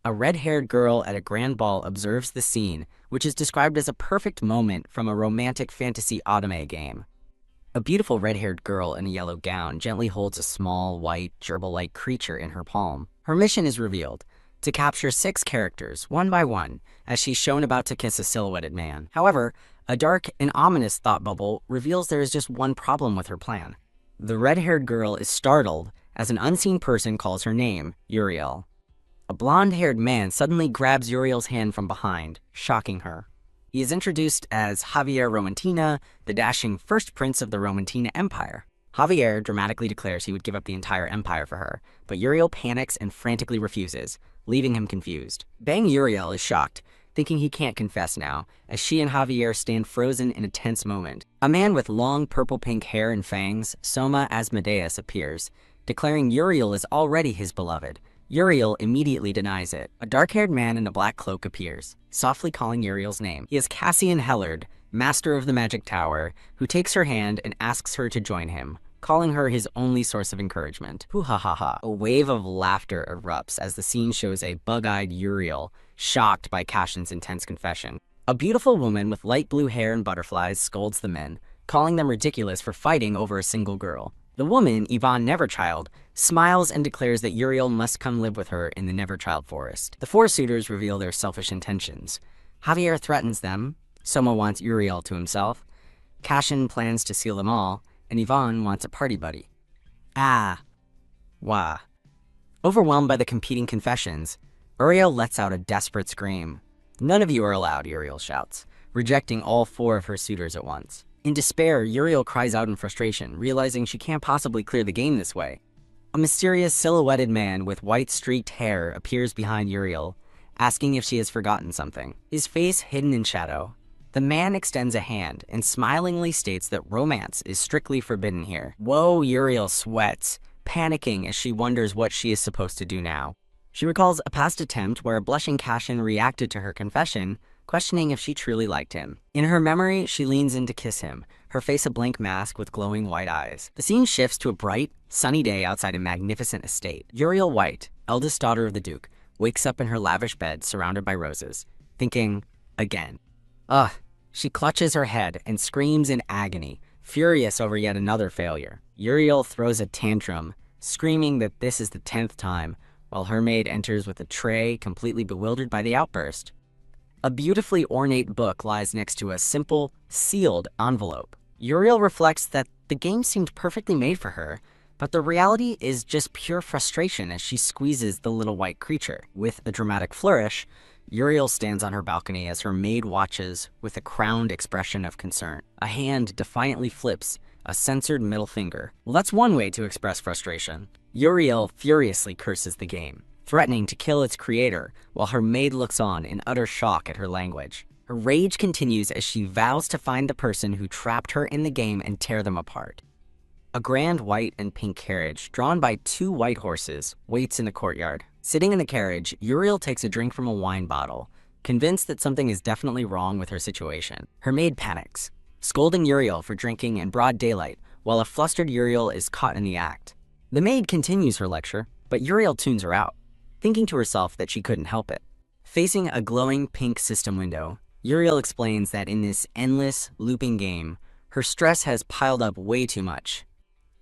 A red-haired girl at a grand ball observes the scene, which is described as a perfect moment from a romantic fantasy anime game. A beautiful red-haired girl in a yellow gown gently holds a small, white, gerbil-like creature in her palm. Her mission is revealed: to capture 6 characters, one by one, as she's shown about to kiss a silhouetted man. However, a dark and ominous thought bubble reveals there is just one problem with her plan. The red-haired girl is startled as an unseen person calls her name, Uriel. A blonde-haired man suddenly grabs Uriel's hand from behind, shocking her. He is introduced as Javier Romantina, the dashing first prince of the Romantina Empire. Javier dramatically declares he would give up the entire empire for her, but Uriel panics and frantically refuses, leaving him confused. Bang Uriel is shocked, thinking he can't confess now, as she and Javier stand frozen in a tense moment. A man with long purple-pink hair and fangs, Soma Asmodeus, appears, declaring Uriel is already his beloved. Uriel immediately denies it. A dark-haired man in a black cloak appears, softly calling Uriel's name. He is Cassian Hellard, master of the Magic Tower, who takes her hand and asks her to join him, calling her his only source of encouragement. Hoo-ha-ha-ha. A wave of laughter erupts as the scene shows a bug-eyed Uriel, shocked by Cassian's intense confession. A beautiful woman with light blue hair and butterflies scolds the men, calling them ridiculous for fighting over a single girl. The woman, Yvonne Neverchild, smiles and declares that Uriel must come live with her in the Neverchild forest. The 4 suitors reveal their selfish intentions. Javier threatens them, Soma wants Uriel to himself, Cassian plans to seal them all, and Yvonne wants a party buddy. Wah. Overwhelmed by the competing confessions, Uriel lets out a desperate scream. "None of you are allowed," Uriel shouts, rejecting all 4 of her suitors at once. In despair, Uriel cries out in frustration, realizing she can't possibly clear the game this way. A mysterious silhouetted man with white streaked hair appears behind Uriel, asking if she has forgotten something. His face hidden in shadow, the man extends a hand and smilingly states that romance is strictly forbidden here. Whoa, Uriel sweats, panicking as she wonders what she is supposed to do now. She recalls a past attempt where a blushing Cassian reacted to her confession, questioning if she truly liked him. In her memory, she leans in to kiss him, her face a blank mask with glowing white eyes. The scene shifts to a bright, sunny day outside a magnificent estate. Uriel White, eldest daughter of the Duke, wakes up in her lavish bed surrounded by roses, thinking, again. Ugh. She clutches her head and screams in agony, furious over yet another failure. Uriel throws a tantrum, screaming that this is the 10th time, while her maid enters with a tray, completely bewildered by the outburst. A beautifully ornate book lies next to a simple, sealed envelope. Uriel reflects that the game seemed perfectly made for her, but the reality is just pure frustration as she squeezes the little white creature. With a dramatic flourish, Uriel stands on her balcony as her maid watches with a crowned expression of concern. A hand defiantly flips a censored middle finger. Well, that's one way to express frustration. Uriel furiously curses the game, threatening to kill its creator, while her maid looks on in utter shock at her language. Her rage continues as she vows to find the person who trapped her in the game and tear them apart. A grand white and pink carriage, drawn by 2 white horses, waits in the courtyard. Sitting in the carriage, Uriel takes a drink from a wine bottle, convinced that something is definitely wrong with her situation. Her maid panics, scolding Uriel for drinking in broad daylight, while a flustered Uriel is caught in the act. The maid continues her lecture, but Uriel tunes her out, thinking to herself that she couldn't help it. Facing a glowing pink system window, Uriel explains that in this endless, looping game, her stress has piled up way too much.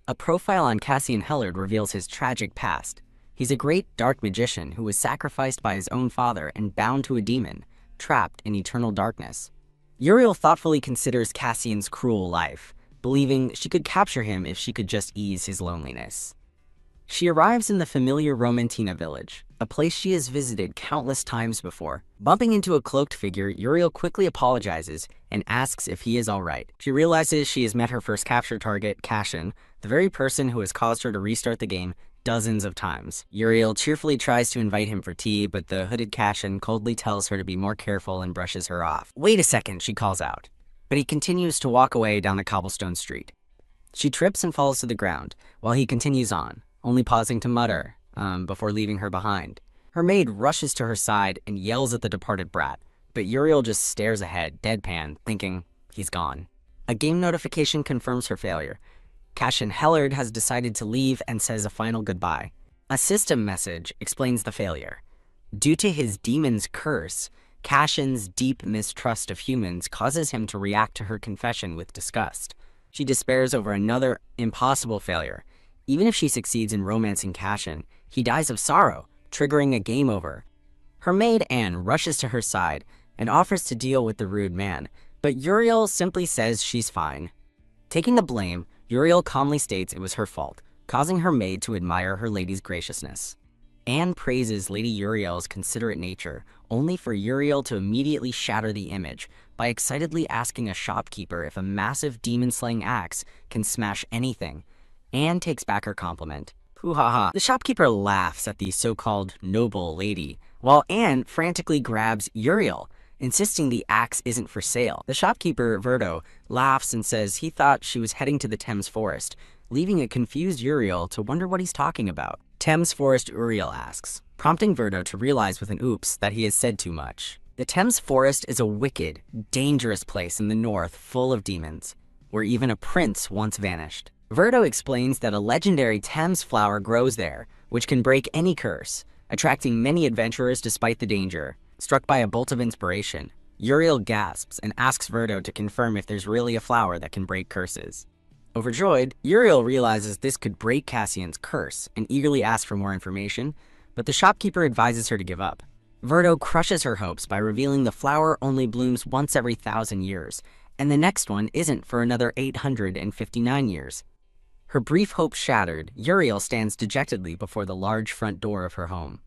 A profile on Cassian Hellard reveals his tragic past. He's a great dark magician who was sacrificed by his own father and bound to a demon, trapped in eternal darkness. Uriel thoughtfully considers Cassian's cruel life, believing she could capture him if she could just ease his loneliness. She arrives in the familiar Romantina village, a place she has visited countless times before. Bumping into a cloaked figure, Uriel quickly apologizes and asks if he is all right. She realizes she has met her first capture target, Cassian, the very person who has caused her to restart the game dozens of times. Uriel cheerfully tries to invite him for tea, but the hooded Cassian coldly tells her to be more careful and brushes her off. "Wait a second," she calls out, but he continues to walk away down the cobblestone street. She trips and falls to the ground, while he continues on, only pausing to mutter, before leaving her behind. Her maid rushes to her side and yells at the departed brat, but Uriel just stares ahead, deadpan, thinking, he's gone. A game notification confirms her failure. Cassian Hellard has decided to leave and says a final goodbye. A system message explains the failure. Due to his demon's curse, Cashin's deep mistrust of humans causes him to react to her confession with disgust. She despairs over another impossible failure. Even if she succeeds in romancing Cashin, he dies of sorrow, triggering a game over. Her maid Anne rushes to her side and offers to deal with the rude man, but Uriel simply says she's fine. Taking the blame, Uriel calmly states it was her fault, causing her maid to admire her lady's graciousness. Anne praises Lady Uriel's considerate nature, only for Uriel to immediately shatter the image by excitedly asking a shopkeeper if a massive demon-slaying axe can smash anything. Anne takes back her compliment. Hoo-ha-ha. The shopkeeper laughs at the so-called noble lady, while Anne frantically grabs Uriel, insisting the axe isn't for sale. The shopkeeper, Verdo, laughs and says he thought she was heading to the Thames Forest, leaving a confused Uriel to wonder what he's talking about. Thames Forest, Uriel asks, prompting Verdo to realize with an oops that he has said too much. The Thames Forest is a wicked, dangerous place in the north full of demons, where even a prince once vanished. Verdo explains that a legendary Thames flower grows there, which can break any curse, attracting many adventurers despite the danger. Struck by a bolt of inspiration, Uriel gasps and asks Verdo to confirm if there's really a flower that can break curses. Overjoyed, Uriel realizes this could break Cassian's curse and eagerly asks for more information, but the shopkeeper advises her to give up. Verdo crushes her hopes by revealing the flower only blooms once every 1,000 years, and the next one isn't for another 859 years. Her brief hope shattered, Uriel stands dejectedly before the large front door of her home.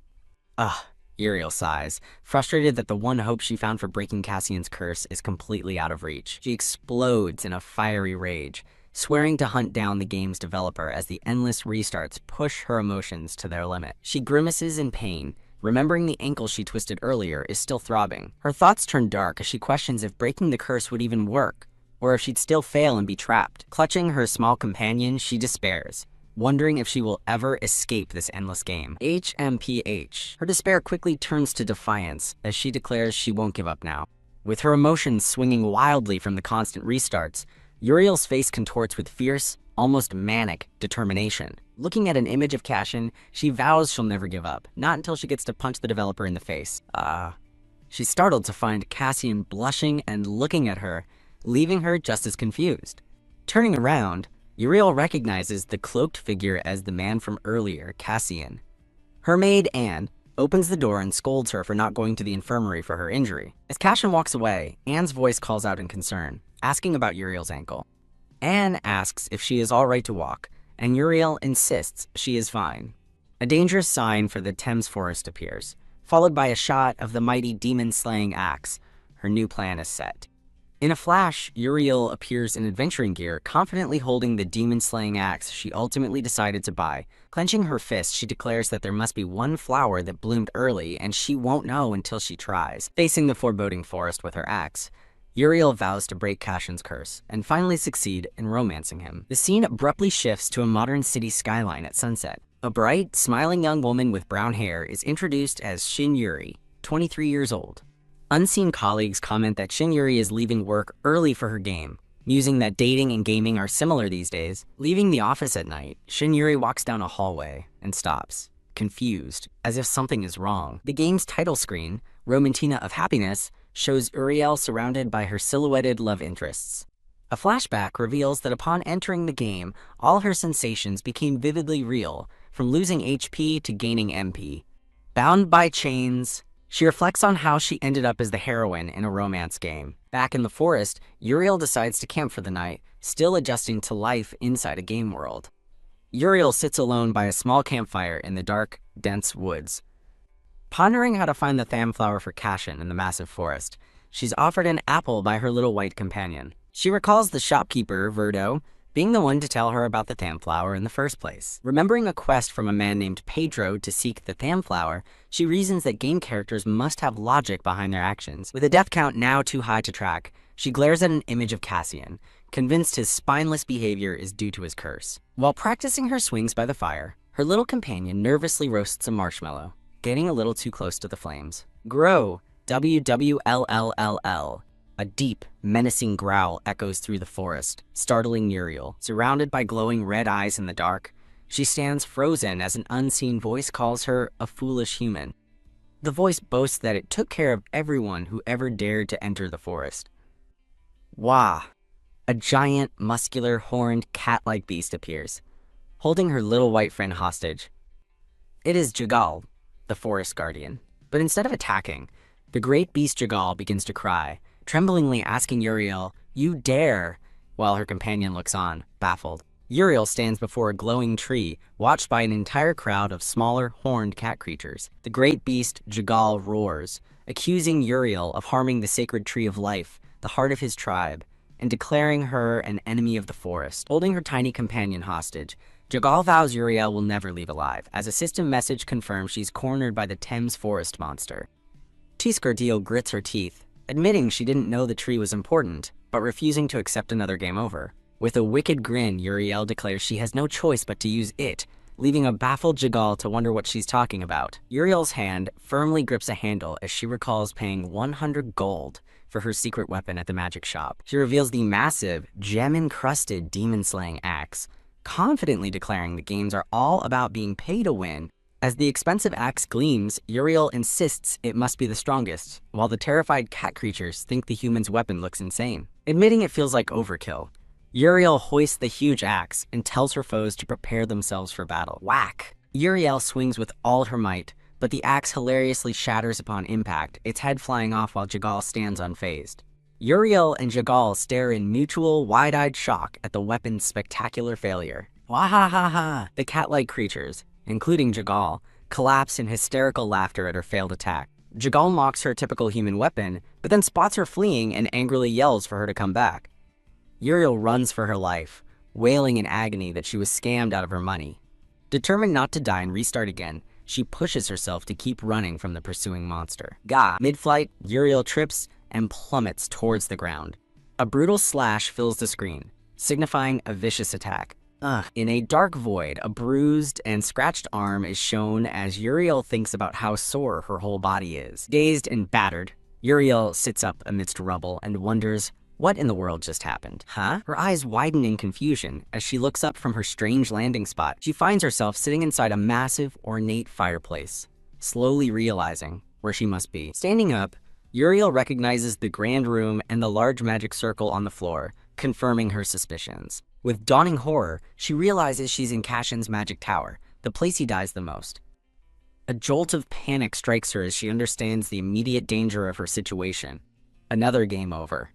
Ugh, Uriel sighs, frustrated that the one hope she found for breaking Cassian's curse is completely out of reach. She explodes in a fiery rage, swearing to hunt down the game's developer as the endless restarts push her emotions to their limit. She grimaces in pain, remembering the ankle she twisted earlier is still throbbing. Her thoughts turn dark as she questions if breaking the curse would even work, or if she'd still fail and be trapped. Clutching her small companion, she despairs, wondering if she will ever escape this endless game. HMPH. Her despair quickly turns to defiance as she declares she won't give up now. With her emotions swinging wildly from the constant restarts, Uriel's face contorts with fierce, almost manic determination. Looking at an image of Cashin, she vows she'll never give up, not until she gets to punch the developer in the face. She's startled to find Cassian blushing and looking at her, leaving her just as confused. Turning around, Uriel recognizes the cloaked figure as the man from earlier, Cassian. Her maid, Anne, opens the door and scolds her for not going to the infirmary for her injury. As Cashin walks away, Anne's voice calls out in concern, asking about Uriel's ankle. Anne asks if she is all right to walk, and Uriel insists she is fine. A dangerous sign for the Thames Forest appears, followed by a shot of the mighty demon-slaying axe. Her new plan is set. In a flash, Uriel appears in adventuring gear, confidently holding the demon-slaying axe she ultimately decided to buy. Clenching her fist, she declares that there must be one flower that bloomed early, and she won't know until she tries. Facing the foreboding forest with her axe, Uriel vows to break Cashin's curse, and finally succeed in romancing him. The scene abruptly shifts to a modern city skyline at sunset. A bright, smiling young woman with brown hair is introduced as Shin Yuri, 23 years old. Unseen colleagues comment that Shin Yuri is leaving work early for her game, musing that dating and gaming are similar these days. Leaving the office at night, Shin Yuri walks down a hallway and stops, confused, as if something is wrong. The game's title screen, Romantina of Happiness, shows Uriel surrounded by her silhouetted love interests. A flashback reveals that upon entering the game, all her sensations became vividly real, from losing HP to gaining MP. Bound by chains, she reflects on how she ended up as the heroine in a romance game. Back in the forest, Uriel decides to camp for the night, still adjusting to life inside a game world. Uriel sits alone by a small campfire in the dark, dense woods. Pondering how to find the Thamflower for Cashin in the massive forest, she's offered an apple by her little white companion. She recalls the shopkeeper, Verdo, being the one to tell her about the Thamflower in the first place. Remembering a quest from a man named Pedro to seek the Thamflower, she reasons that game characters must have logic behind their actions. With a death count now too high to track, she glares at an image of Cassian, convinced his spineless behavior is due to his curse. While practicing her swings by the fire, her little companion nervously roasts a marshmallow, getting a little too close to the flames. Grow, WWLLLL. A deep, menacing growl echoes through the forest, startling Uriel. Surrounded by glowing red eyes in the dark, she stands frozen as an unseen voice calls her a foolish human. The voice boasts that it took care of everyone who ever dared to enter the forest. Wah! A giant, muscular, horned, cat-like beast appears, holding her little white friend hostage. It is Jagal, the forest guardian. But instead of attacking, the great beast Jagal begins to cry, tremblingly asking Uriel, "You dare," while her companion looks on, baffled. Uriel stands before a glowing tree, watched by an entire crowd of smaller, horned cat creatures. The great beast Jagal roars, accusing Uriel of harming the sacred tree of life, the heart of his tribe, and declaring her an enemy of the forest. Holding her tiny companion hostage, Jagal vows Uriel will never leave alive, as a system message confirms she's cornered by the Thames forest monster. Tiscardil grits her teeth, admitting she didn't know the tree was important, but refusing to accept another game over. With a wicked grin, Uriel declares she has no choice but to use it, leaving a baffled Jagal to wonder what she's talking about. Uriel's hand firmly grips a handle as she recalls paying 100 gold for her secret weapon at the magic shop. She reveals the massive, gem-encrusted demon-slaying axe, confidently declaring the games are all about being pay to win. As the expensive axe gleams, Uriel insists it must be the strongest, while the terrified cat creatures think the human's weapon looks insane. Admitting it feels like overkill, Uriel hoists the huge axe and tells her foes to prepare themselves for battle. Whack! Uriel swings with all her might, but the axe hilariously shatters upon impact, its head flying off while Jagal stands unfazed. Uriel and Jagal stare in mutual, wide-eyed shock at the weapon's spectacular failure. Wahahaha! The cat-like creatures, including Jagal, collapse in hysterical laughter at her failed attack. Jagal mocks her typical human weapon, but then spots her fleeing and angrily yells for her to come back. Uriel runs for her life, wailing in agony that she was scammed out of her money. Determined not to die and restart again, she pushes herself to keep running from the pursuing monster. Mid-flight, Uriel trips and plummets towards the ground. A brutal slash fills the screen, signifying a vicious attack. In a dark void, a bruised and scratched arm is shown as Uriel thinks about how sore her whole body is. Dazed and battered, Uriel sits up amidst rubble and wonders what in the world just happened. Her eyes widen in confusion as she looks up from her strange landing spot. She finds herself sitting inside a massive, ornate fireplace, slowly realizing where she must be. Standing up, Uriel recognizes the grand room and the large magic circle on the floor, confirming her suspicions. With dawning horror, she realizes she's in Cassion's magic tower, the place he dies the most. A jolt of panic strikes her as she understands the immediate danger of her situation. Another game over.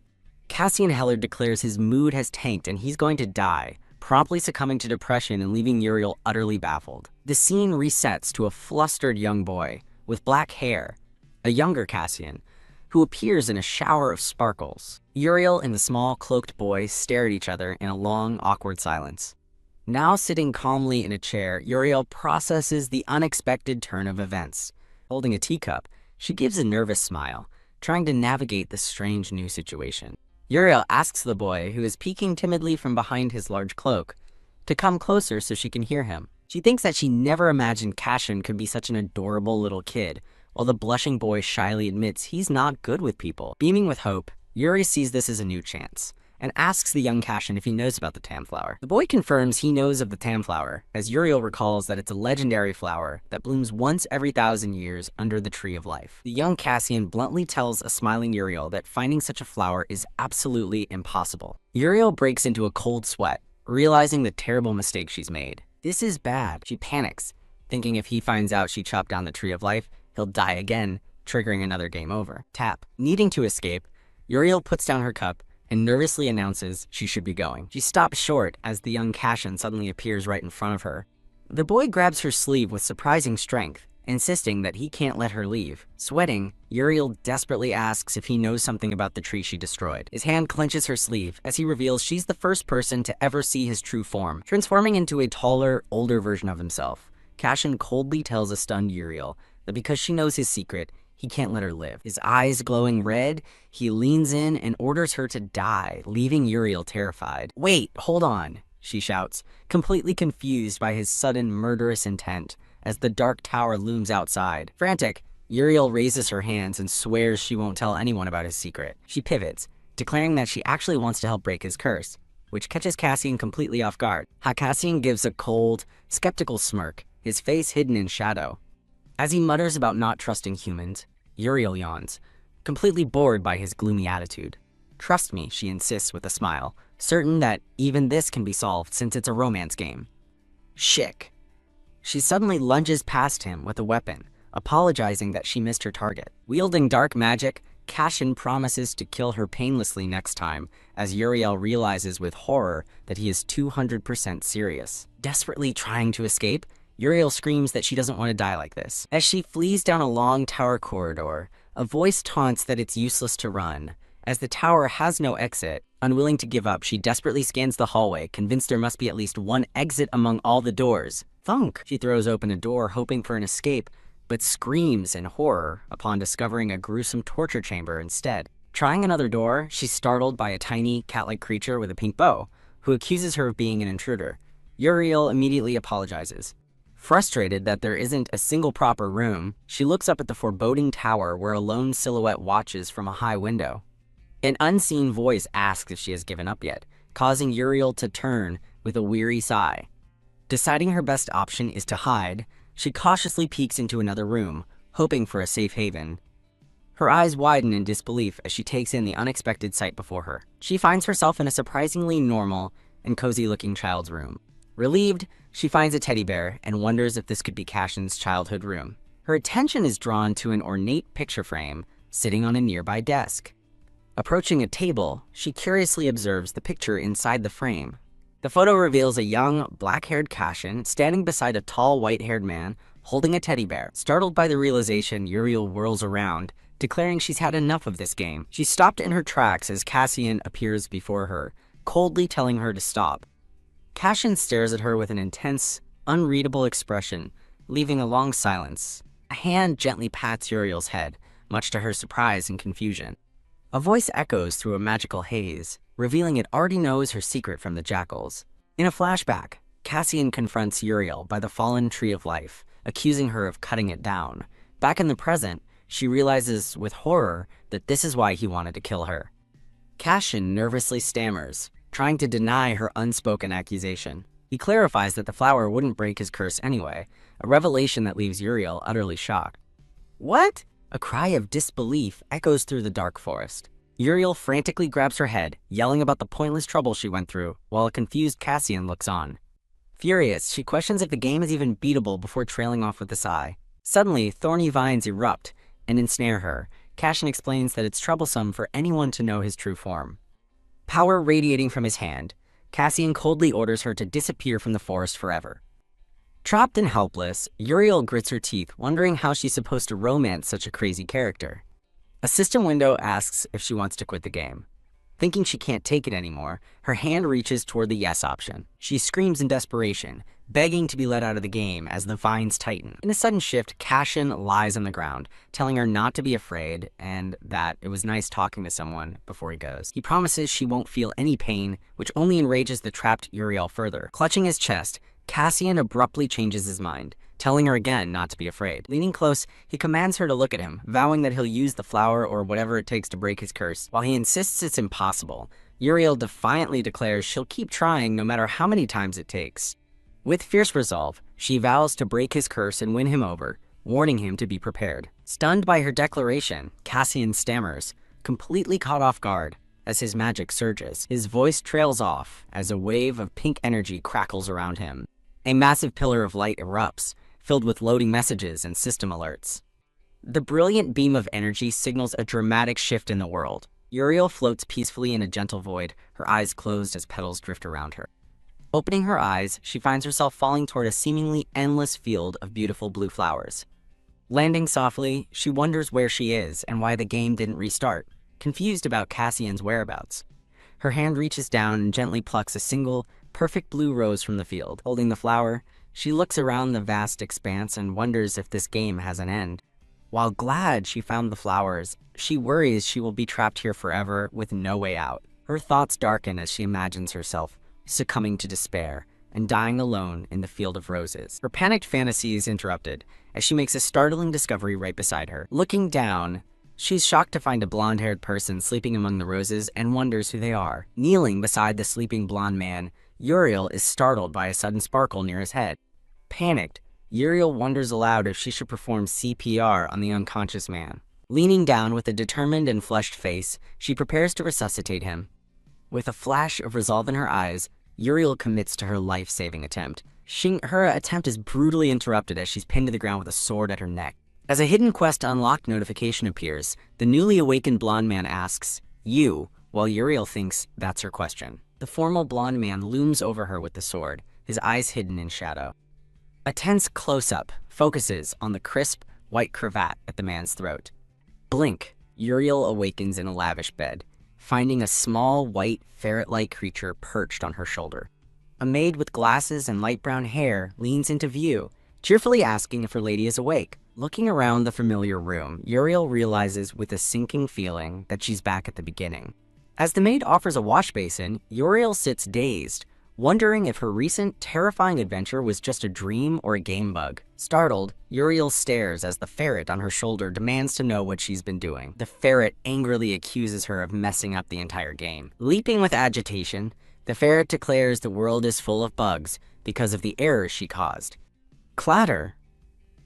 Cassian Heller declares his mood has tanked and he's going to die, promptly succumbing to depression and leaving Uriel utterly baffled. The scene resets to a flustered young boy with black hair, a younger Cassian, who appears in a shower of sparkles. Uriel and the small, cloaked boy stare at each other in a long, awkward silence. Now sitting calmly in a chair, Uriel processes the unexpected turn of events. Holding a teacup, she gives a nervous smile, trying to navigate the strange new situation. Uriel asks the boy, who is peeking timidly from behind his large cloak, to come closer so she can hear him. She thinks that she never imagined Cassian could be such an adorable little kid, while the blushing boy shyly admits he's not good with people. Beaming with hope, Yuri sees this as a new chance, and asks the young Cassian if he knows about the Tamflower. The boy confirms he knows of the Tamflower, as Uriel recalls that it's a legendary flower that blooms once every 1,000 years under the Tree of Life. The young Cassian bluntly tells a smiling Uriel that finding such a flower is absolutely impossible. Uriel breaks into a cold sweat, realizing the terrible mistake she's made. This is bad. She panics, thinking if he finds out she chopped down the Tree of Life, he'll die again, triggering another game over. Tap. Needing to escape, Uriel puts down her cup and nervously announces she should be going. She stops short as the young Cassian suddenly appears right in front of her. The boy grabs her sleeve with surprising strength, insisting that he can't let her leave. Sweating, Uriel desperately asks if he knows something about the tree she destroyed. His hand clenches her sleeve as he reveals she's the first person to ever see his true form. Transforming into a taller, older version of himself, Cassian coldly tells a stunned Uriel that because she knows his secret, he can't let her live. His eyes glowing red, he leans in and orders her to die, leaving Uriel terrified. "Wait, hold on," she shouts, completely confused by his sudden murderous intent as the dark tower looms outside. Frantic, Uriel raises her hands and swears she won't tell anyone about his secret. She pivots, declaring that she actually wants to help break his curse, which catches Cassian completely off guard. Cassian gives a cold, skeptical smirk, his face hidden in shadow. As he mutters about not trusting humans, Uriel yawns, completely bored by his gloomy attitude. "Trust me," she insists with a smile, certain that even this can be solved since it's a romance game. "Shick." She suddenly lunges past him with a weapon, apologizing that she missed her target. Wielding dark magic, Cashin promises to kill her painlessly next time, as Uriel realizes with horror that he is 200% serious. Desperately trying to escape, Uriel screams that she doesn't want to die like this. As she flees down a long tower corridor, a voice taunts that it's useless to run. As the tower has no exit, unwilling to give up, she desperately scans the hallway, convinced there must be at least one exit among all the doors. Thunk! She throws open a door, hoping for an escape, but screams in horror upon discovering a gruesome torture chamber instead. Trying another door, she's startled by a tiny, cat-like creature with a pink bow, who accuses her of being an intruder. Uriel immediately apologizes. Frustrated that there isn't a single proper room, she looks up at the foreboding tower where a lone silhouette watches from a high window. An unseen voice asks if she has given up yet, causing Uriel to turn with a weary sigh. Deciding her best option is to hide, she cautiously peeks into another room, hoping for a safe haven. Her eyes widen in disbelief as she takes in the unexpected sight before her. She finds herself in a surprisingly normal and cozy-looking child's room. Relieved, she finds a teddy bear and wonders if this could be Cashin's childhood room. Her attention is drawn to an ornate picture frame sitting on a nearby desk. Approaching a table, she curiously observes the picture inside the frame. The photo reveals a young, black-haired Cashin standing beside a tall, white-haired man holding a teddy bear. Startled by the realization, Uriel whirls around, declaring she's had enough of this game. She's stopped in her tracks as Cassian appears before her, coldly telling her to stop. Cashin stares at her with an intense, unreadable expression, leaving a long silence. A hand gently pats Uriel's head, much to her surprise and confusion. A voice echoes through a magical haze, revealing it already knows her secret from the jackals. In a flashback, Cassian confronts Uriel by the fallen tree of life, accusing her of cutting it down. Back in the present, she realizes with horror that this is why he wanted to kill her. Cashin nervously stammers, trying to deny her unspoken accusation. He clarifies that the flower wouldn't break his curse anyway, a revelation that leaves Uriel utterly shocked. "What?" A cry of disbelief echoes through the dark forest. Uriel frantically grabs her head, yelling about the pointless trouble she went through, while a confused Cassian looks on. Furious, she questions if the game is even beatable before trailing off with a sigh. Suddenly, thorny vines erupt and ensnare her. Cashin explains that it's troublesome for anyone to know his true form. Power radiating from his hand, Cassian coldly orders her to disappear from the forest forever. Trapped and helpless, Uriel grits her teeth, wondering how she's supposed to romance such a crazy character. A system window asks if she wants to quit the game. Thinking she can't take it anymore, her hand reaches toward the yes option. She screams in desperation, begging to be let out of the game as the vines tighten. In a sudden shift, Cashin lies on the ground, telling her not to be afraid and that it was nice talking to someone before he goes. He promises she won't feel any pain, which only enrages the trapped Uriel further. Clutching his chest, Cassian abruptly changes his mind, telling her again not to be afraid. Leaning close, he commands her to look at him, vowing that he'll use the flower or whatever it takes to break his curse. While he insists it's impossible, Uriel defiantly declares she'll keep trying no matter how many times it takes. With fierce resolve, she vows to break his curse and win him over, warning him to be prepared. Stunned by her declaration, Cassian stammers, completely caught off guard. As his magic surges, his voice trails off as a wave of pink energy crackles around him. A massive pillar of light erupts, filled with loading messages and system alerts. The brilliant beam of energy signals a dramatic shift in the world. Uriel floats peacefully in a gentle void, her eyes closed as petals drift around her. Opening her eyes, she finds herself falling toward a seemingly endless field of beautiful blue flowers. Landing softly, she wonders where she is and why the game didn't restart, confused about Cassian's whereabouts. Her hand reaches down and gently plucks a single, perfect blue rose from the field. Holding the flower, she looks around the vast expanse and wonders if this game has an end. While glad she found the flowers, she worries she will be trapped here forever with no way out. Her thoughts darken as she imagines herself succumbing to despair and dying alone in the field of roses. Her panicked fantasy is interrupted as she makes a startling discovery right beside her. Looking down, she's shocked to find a blonde-haired person sleeping among the roses and wonders who they are. Kneeling beside the sleeping blonde man, Uriel is startled by a sudden sparkle near his head. Panicked, Uriel wonders aloud if she should perform CPR on the unconscious man. Leaning down with a determined and flushed face, she prepares to resuscitate him. With a flash of resolve in her eyes, Uriel commits to her life-saving attempt. Her attempt is brutally interrupted as she's pinned to the ground with a sword at her neck. As a hidden quest unlocked notification appears, the newly awakened blonde man asks, "You?" while Uriel thinks that's her question. The formal blonde man looms over her with the sword, his eyes hidden in shadow. A tense close-up focuses on the crisp, white cravat at the man's throat. Blink, Uriel awakens in a lavish bed, finding a small, white, ferret-like creature perched on her shoulder. A maid with glasses and light brown hair leans into view, cheerfully asking if her lady is awake. Looking around the familiar room, Uriel realizes with a sinking feeling that she's back at the beginning. As the maid offers a wash basin, Uriel sits dazed, wondering if her recent terrifying adventure was just a dream or a game bug. Startled, Uriel stares as the ferret on her shoulder demands to know what she's been doing. The ferret angrily accuses her of messing up the entire game. Leaping with agitation, the ferret declares the world is full of bugs because of the errors she caused. Clatter!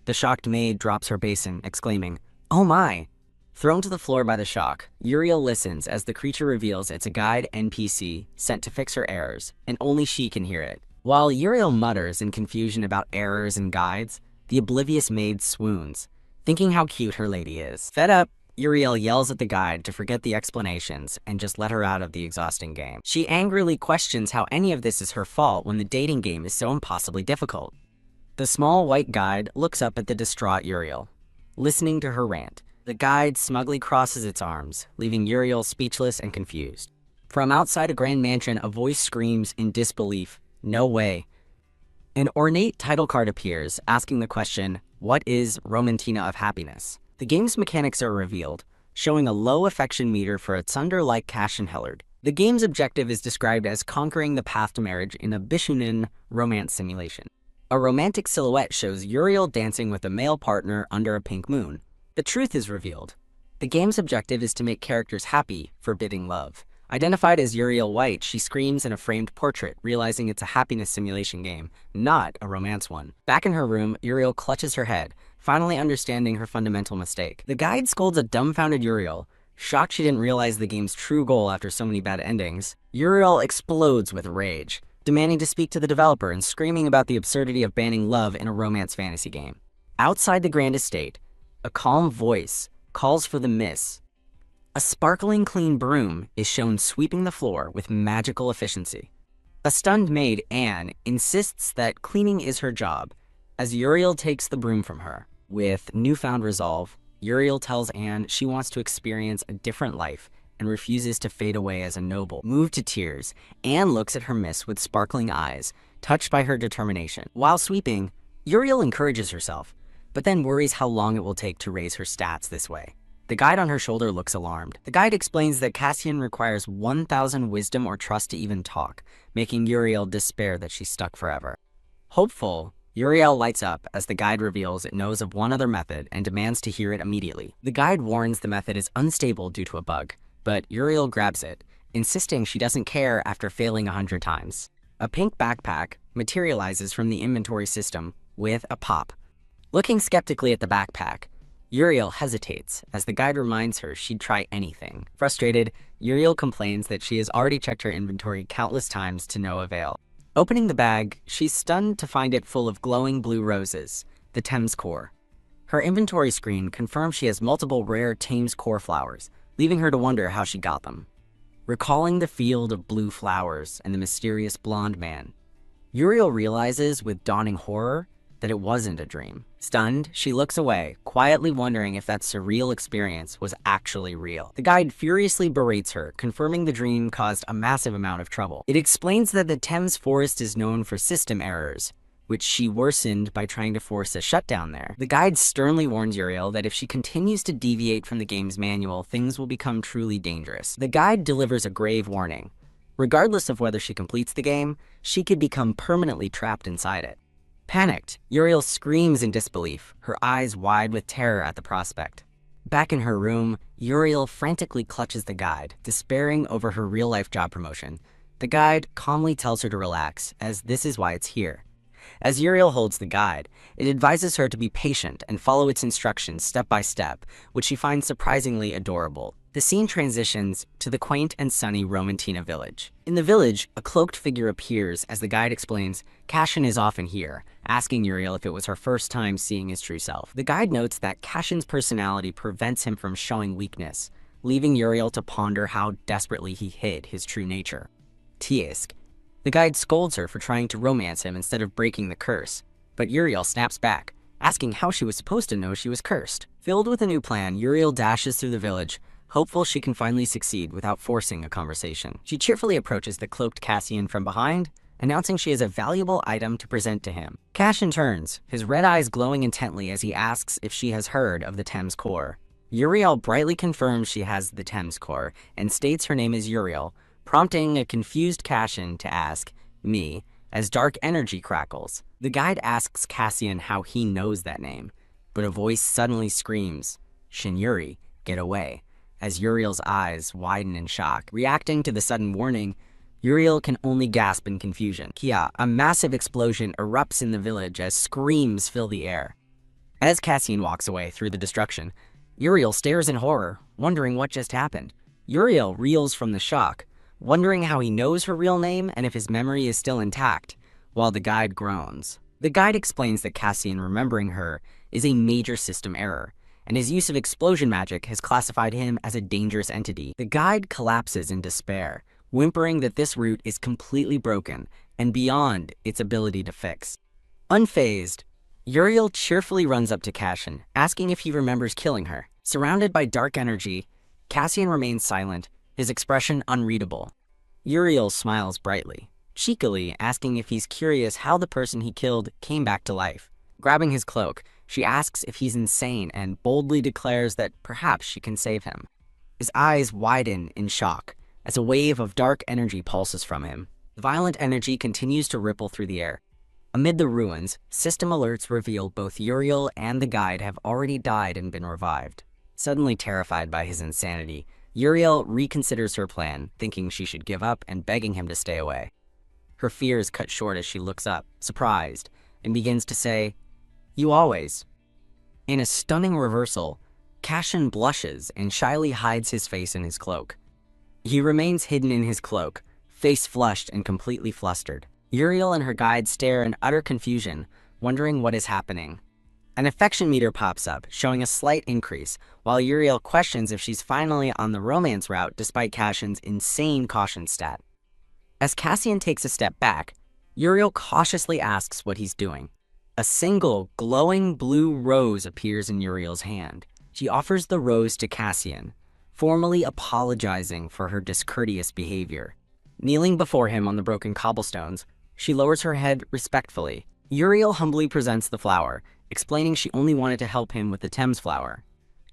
The shocked maid drops her basin, exclaiming, "Oh my!" Thrown to the floor by the shock, Uriel listens as the creature reveals it's a guide NPC sent to fix her errors, and only she can hear it. While Uriel mutters in confusion about errors and guides, the oblivious maid swoons, thinking how cute her lady is. Fed up, Uriel yells at the guide to forget the explanations and just let her out of the exhausting game. She angrily questions how any of this is her fault when the dating game is so impossibly difficult. The small white guide looks up at the distraught Uriel, listening to her rant. The guide smugly crosses its arms, leaving Uriel speechless and confused. From outside a grand mansion, a voice screams in disbelief, "No way." An ornate title card appears, asking the question, "What is Romantina of Happiness?" The game's mechanics are revealed, showing a low affection meter for a Tsunder-like Cash and Hellard. The game's objective is described as conquering the path to marriage in a Bishunin romance simulation. A romantic silhouette shows Uriel dancing with a male partner under a pink moon. The truth is revealed. The game's objective is to make characters happy, forbidding love. Identified as Uriel White, she screams in a framed portrait, realizing it's a happiness simulation game, not a romance one. Back in her room, Uriel clutches her head, finally understanding her fundamental mistake. The guide scolds a dumbfounded Uriel, shocked she didn't realize the game's true goal after so many bad endings. Uriel explodes with rage, demanding to speak to the developer and screaming about the absurdity of banning love in a romance fantasy game. Outside the Grand Estate, a calm voice calls for the miss. A sparkling clean broom is shown sweeping the floor with magical efficiency. A stunned maid, Anne, insists that cleaning is her job, as Uriel takes the broom from her. With newfound resolve, Uriel tells Anne she wants to experience a different life and refuses to fade away as a noble. Moved to tears, Anne looks at her miss with sparkling eyes, touched by her determination. While sweeping, Uriel encourages herself, but then worries how long it will take to raise her stats this way. The guide on her shoulder looks alarmed. The guide explains that Cassian requires 1,000 wisdom or trust to even talk, making Uriel despair that she's stuck forever. Hopeful, Uriel lights up as the guide reveals it knows of one other method and demands to hear it immediately. The guide warns the method is unstable due to a bug, but Uriel grabs it, insisting she doesn't care after failing 100 times. A pink backpack materializes from the inventory system with a pop. Looking skeptically at the backpack, Uriel hesitates as the guide reminds her she'd try anything. Frustrated, Uriel complains that she has already checked her inventory countless times to no avail. Opening the bag, she's stunned to find it full of glowing blue roses, the Thames core. Her inventory screen confirms she has multiple rare Thames core flowers, leaving her to wonder how she got them. Recalling the field of blue flowers and the mysterious blonde man, Uriel realizes with dawning horror that it wasn't a dream. Stunned, she looks away, quietly wondering if that surreal experience was actually real. The guide furiously berates her, confirming the dream caused a massive amount of trouble. It explains that the Thames forest is known for system errors, which she worsened by trying to force a shutdown there. The guide sternly warns Uriel that if she continues to deviate from the game's manual, things will become truly dangerous. The guide delivers a grave warning. Regardless of whether she completes the game, she could become permanently trapped inside it. Panicked, Uriel screams in disbelief, her eyes wide with terror at the prospect. Back in her room, Uriel frantically clutches the guide, despairing over her real-life job promotion. The guide calmly tells her to relax, as this is why it's here. As Uriel holds the guide, it advises her to be patient and follow its instructions step by step, which she finds surprisingly adorable. The scene transitions to the quaint and sunny Romantina village. In the village, a cloaked figure appears as the guide explains Cashin is often here, asking Uriel if it was her first time seeing his true self. The guide notes that Cashin's personality prevents him from showing weakness, leaving Uriel to ponder how desperately he hid his true nature. Tisk. The guide scolds her for trying to romance him instead of breaking the curse, but Uriel snaps back, asking how she was supposed to know she was cursed. Filled with a new plan, Uriel dashes through the village, hopeful she can finally succeed without forcing a conversation. She cheerfully approaches the cloaked Cassian from behind, announcing she has a valuable item to present to him. Cashin turns, his red eyes glowing intently as he asks if she has heard of the Thames Core. Uriel brightly confirms she has the Thames Core and states her name is Uriel, prompting a confused Cashin to ask, me, as dark energy crackles. The guide asks Cassian how he knows that name, but a voice suddenly screams, Shinyuri, get away, as Uriel's eyes widen in shock. Reacting to the sudden warning, Uriel can only gasp in confusion. Kia, a massive explosion erupts in the village as screams fill the air. As Cassian walks away through the destruction, Uriel stares in horror, wondering what just happened. Uriel reels from the shock, wondering how he knows her real name and if his memory is still intact, while the guide groans. The guide explains that Cassian remembering her is a major system error, and his use of explosion magic has classified him as a dangerous entity. The guide collapses in despair, whimpering that this route is completely broken and beyond its ability to fix. Unfazed, Uriel cheerfully runs up to Cassian, asking if he remembers killing her. Surrounded by dark energy, Cassian remains silent, his expression unreadable. Uriel smiles brightly, cheekily asking if he's curious how the person he killed came back to life. Grabbing his cloak, she asks if he's insane and boldly declares that perhaps she can save him. His eyes widen in shock as a wave of dark energy pulses from him. The violent energy continues to ripple through the air. Amid the ruins, system alerts reveal both Uriel and the guide have already died and been revived. Suddenly terrified by his insanity, Uriel reconsiders her plan, thinking she should give up and begging him to stay away. Her fears cut short as she looks up, surprised, and begins to say, "You always." In a stunning reversal, Cassian blushes and shyly hides his face in his cloak. He remains hidden in his cloak, face flushed and completely flustered. Uriel and her guide stare in utter confusion, wondering what is happening. An affection meter pops up, showing a slight increase, while Uriel questions if she's finally on the romance route despite Cassian's insane caution stat. As Cassian takes a step back, Uriel cautiously asks what he's doing. A single, glowing blue rose appears in Uriel's hand. She offers the rose to Cassian, formally apologizing for her discourteous behavior. Kneeling before him on the broken cobblestones, she lowers her head respectfully. Uriel humbly presents the flower, explaining she only wanted to help him with the Thames flower.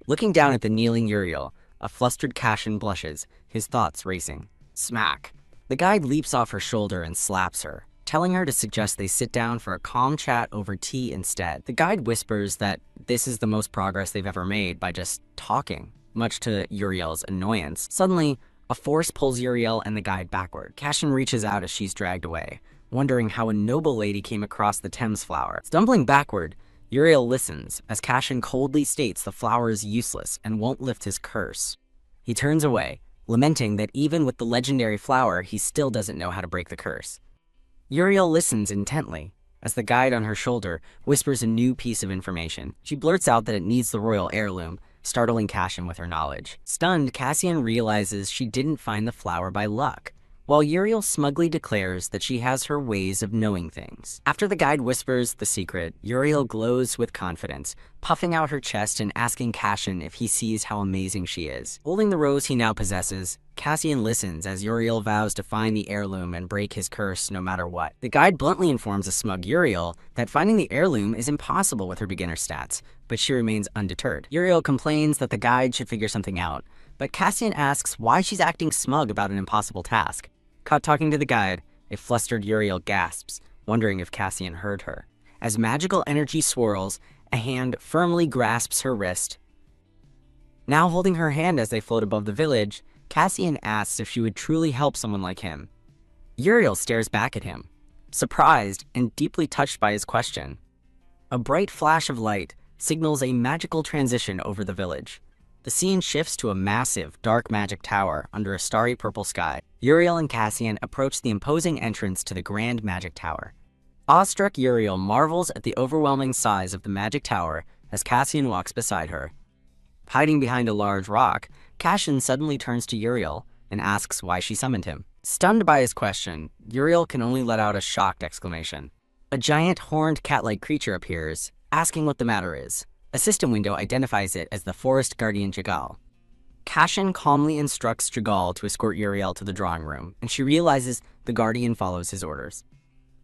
Looking down at the kneeling Uriel, a flustered Cassian blushes, his thoughts racing. Smack! The guide leaps off her shoulder and slaps her, telling her to suggest they sit down for a calm chat over tea instead. The guide whispers that this is the most progress they've ever made by just talking, much to Uriel's annoyance. Suddenly, a force pulls Uriel and the guide backward. Cassian reaches out as she's dragged away, wondering how a noble lady came across the Thames flower. Stumbling backward, Uriel listens as Cassian coldly states the flower is useless and won't lift his curse. He turns away, lamenting that even with the legendary flower, he still doesn't know how to break the curse. Uriel listens intently as the guide on her shoulder whispers a new piece of information. She blurts out that it needs the royal heirloom, startling Cassian with her knowledge. Stunned, Cassian realizes she didn't find the flower by luck, while Uriel smugly declares that she has her ways of knowing things. After the guide whispers the secret, Uriel glows with confidence, puffing out her chest and asking Cassian if he sees how amazing she is. Holding the rose he now possesses, Cassian listens as Uriel vows to find the heirloom and break his curse no matter what. The guide bluntly informs a smug Uriel that finding the heirloom is impossible with her beginner stats, but she remains undeterred. Uriel complains that the guide should figure something out, but Cassian asks why she's acting smug about an impossible task. Caught talking to the guide, a flustered Uriel gasps, wondering if Cassian heard her. As magical energy swirls, a hand firmly grasps her wrist. Now holding her hand as they float above the village, Cassian asks if she would truly help someone like him. Uriel stares back at him, surprised and deeply touched by his question. A bright flash of light signals a magical transition over the village. The scene shifts to a massive, dark magic tower under a starry purple sky. Uriel and Cassian approach the imposing entrance to the grand magic tower. Awestruck Uriel marvels at the overwhelming size of the magic tower as Cassian walks beside her. Hiding behind a large rock, Cassian suddenly turns to Uriel and asks why she summoned him. Stunned by his question, Uriel can only let out a shocked exclamation. A giant horned cat-like creature appears, asking what the matter is. A system window identifies it as the forest guardian Jagal. Cassian calmly instructs Jagal to escort Uriel to the drawing room, and she realizes the guardian follows his orders.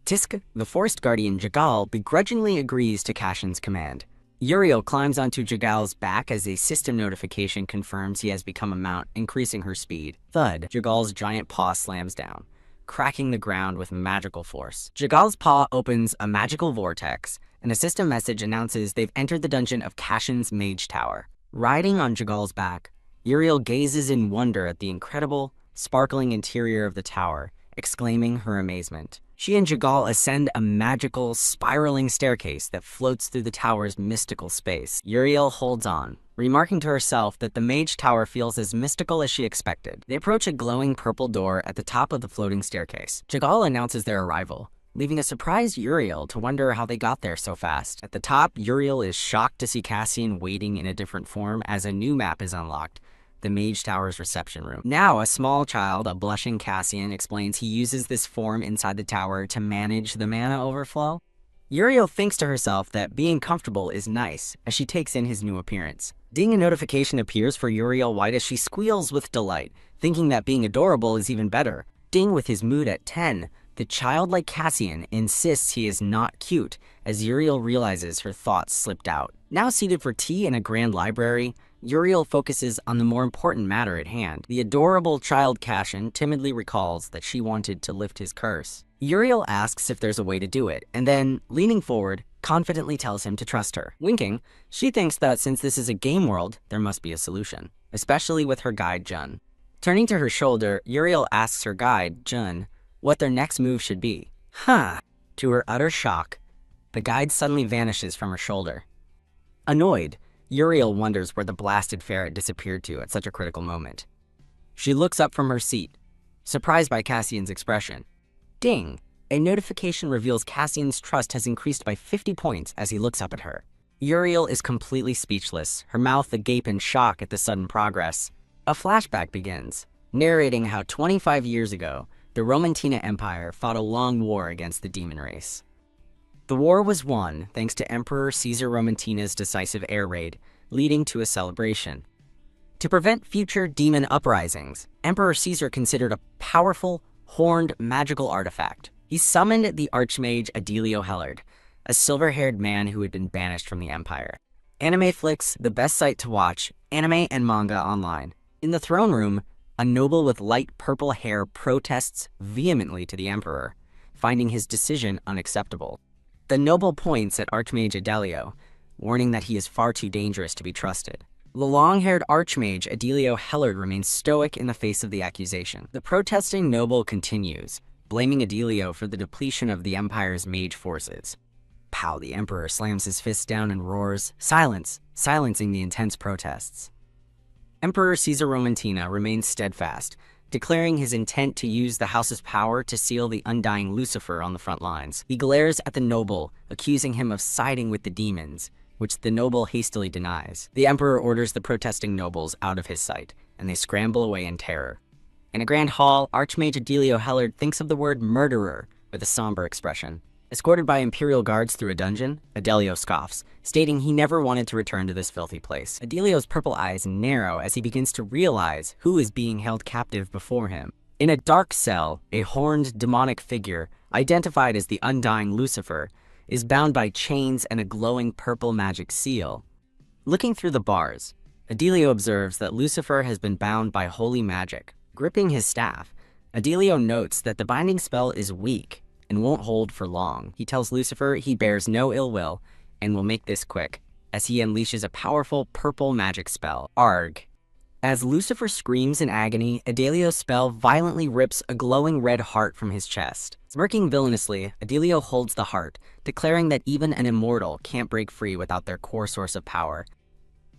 Tisk, the forest guardian Jagal, begrudgingly agrees to Cassian's command. Uriel climbs onto Jagal's back as a system notification confirms he has become a mount, increasing her speed. Thud, Jagal's giant paw slams down, cracking the ground with magical force. Jagal's paw opens a magical vortex, and a system message announces they've entered the dungeon of Cassian's Mage Tower. Riding on Jagal's back, Uriel gazes in wonder at the incredible, sparkling interior of the tower, exclaiming her amazement. She and Jagal ascend a magical, spiraling staircase that floats through the tower's mystical space. Uriel holds on, remarking to herself that the Mage Tower feels as mystical as she expected. They approach a glowing purple door at the top of the floating staircase. Jagal announces their arrival, leaving a surprised Uriel to wonder how they got there so fast. At the top, Uriel is shocked to see Cassian waiting in a different form as a new map is unlocked, the Mage Tower's reception room. Now, a small child, a blushing Cassian, explains he uses this form inside the tower to manage the mana overflow. Uriel thinks to herself that being comfortable is nice as she takes in his new appearance. Ding, a notification appears for Uriel White as she squeals with delight, thinking that being adorable is even better. Ding, with his mood at 10, the childlike Cassian insists he is not cute as Uriel realizes her thoughts slipped out. Now seated for tea in a grand library, Uriel focuses on the more important matter at hand. The adorable child Cassian timidly recalls that she wanted to lift his curse. Uriel asks if there's a way to do it, and then, leaning forward, confidently tells him to trust her. Winking, she thinks that since this is a game world, there must be a solution, especially with her guide Jun. Turning to her shoulder, Uriel asks her guide, Jun, what their next move should be. To her utter shock, the guide suddenly vanishes from her shoulder. Annoyed, Uriel wonders where the blasted ferret disappeared to at such a critical moment. She looks up from her seat, surprised by Cassian's expression. Ding! A notification reveals Cassian's trust has increased by 50 points as he looks up at her. Uriel is completely speechless, her mouth agape in shock at the sudden progress. A flashback begins, narrating how 25 years ago, the Romantina Empire fought a long war against the demon race. The war was won thanks to Emperor Caesar Romantina's decisive air raid, leading to a celebration. To prevent future demon uprisings, Emperor Caesar considered a powerful, horned magical artifact. He summoned the Archmage Adelio Hellard, a silver-haired man who had been banished from the Empire. Animeflix, the best site to watch, anime and manga online. In the throne room, a noble with light purple hair protests vehemently to the Emperor, finding his decision unacceptable. The noble points at Archmage Adelio, warning that he is far too dangerous to be trusted. The long-haired Archmage Adelio Hellard remains stoic in the face of the accusation. The protesting noble continues, blaming Adelio for the depletion of the Empire's mage forces. Pow, the Emperor slams his fist down and roars, "Silence!" silencing the intense protests. Emperor Caesar Romantina remains steadfast, declaring his intent to use the house's power to seal the undying Lucifer on the front lines. He glares at the noble, accusing him of siding with the demons, which the noble hastily denies. The Emperor orders the protesting nobles out of his sight, and they scramble away in terror. In a grand hall, Archmage Adelio Hellard thinks of the word murderer with a somber expression. Escorted by Imperial guards through a dungeon, Adelio scoffs, stating he never wanted to return to this filthy place. Adelio's purple eyes narrow as he begins to realize who is being held captive before him. In a dark cell, a horned demonic figure, identified as the undying Lucifer, is bound by chains and a glowing purple magic seal. Looking through the bars, Adelio observes that Lucifer has been bound by holy magic. Gripping his staff, Adelio notes that the binding spell is weak and won't hold for long. He tells Lucifer he bears no ill will and will make this quick, as he unleashes a powerful purple magic spell, Arg. As Lucifer screams in agony, Adelio's spell violently rips a glowing red heart from his chest. Smirking villainously, Adelio holds the heart, declaring that even an immortal can't break free without their core source of power.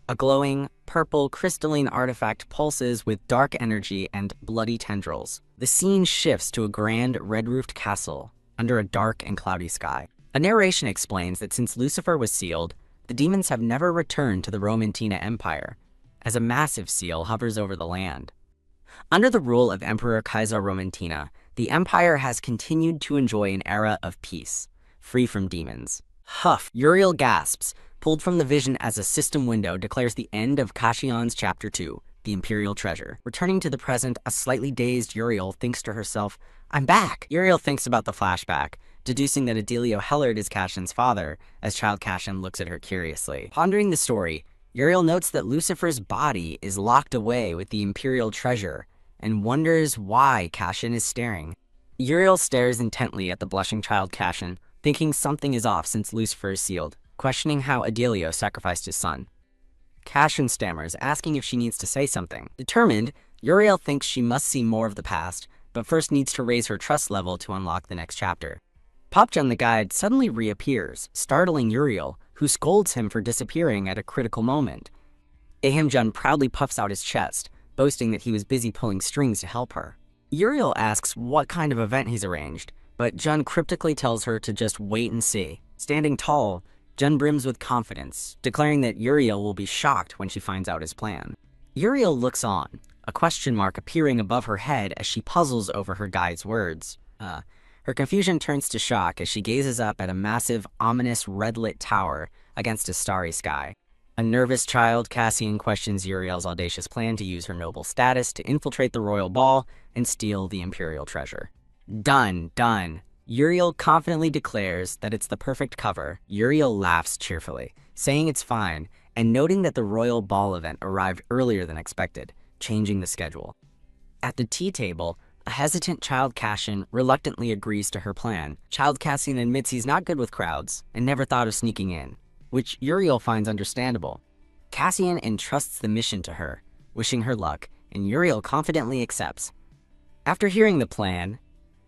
A glowing, purple, crystalline artifact pulses with dark energy and bloody tendrils. The scene shifts to a grand, red-roofed castle under a dark and cloudy sky. A narration explains that since Lucifer was sealed, the demons have never returned to the Romantina Empire, as a massive seal hovers over the land. Under the rule of Emperor Kaiser Romantina, the empire has continued to enjoy an era of peace, free from demons. Huff! Uriel gasps, pulled from the vision as a system window declares the end of Kashian's Chapter 2, the Imperial Treasure. Returning to the present, a slightly dazed Uriel thinks to herself, "I'm back!" Uriel thinks about the flashback, deducing that Adelio Hellard is Kashian's father, as Child Kashian looks at her curiously. Pondering the story, Uriel notes that Lucifer's body is locked away with the Imperial Treasure, and wonders why Kashian is staring. Uriel stares intently at the blushing Child Kashian, thinking something is off since Lucifer is sealed, questioning how Adelio sacrificed his son. Kashian stammers, asking if she needs to say something. Determined, Uriel thinks she must see more of the past, but first needs to raise her trust level to unlock the next chapter. Popjun the guide suddenly reappears, startling Uriel, who scolds him for disappearing at a critical moment. Ahimjun proudly puffs out his chest, boasting that he was busy pulling strings to help her. Uriel asks what kind of event he's arranged, but Jun cryptically tells her to just wait and see. Standing tall, Jun brims with confidence, declaring that Uriel will be shocked when she finds out his plan. Uriel looks on, a question mark appearing above her head as she puzzles over her guide's words. Her confusion turns to shock as she gazes up at a massive, ominous, red-lit tower against a starry sky. A nervous Child Kashian questions Uriel's audacious plan to use her noble status to infiltrate the royal ball and steal the Imperial treasure. Done, done. Uriel confidently declares that it's the perfect cover. Uriel laughs cheerfully, saying it's fine, and noting that the royal ball event arrived earlier than expected, changing the schedule. At the tea table, a hesitant Child Kashian reluctantly agrees to her plan. Child Kashian admits he's not good with crowds and never thought of sneaking in, which Uriel finds understandable. Kashian entrusts the mission to her, wishing her luck, and Uriel confidently accepts. After hearing the plan,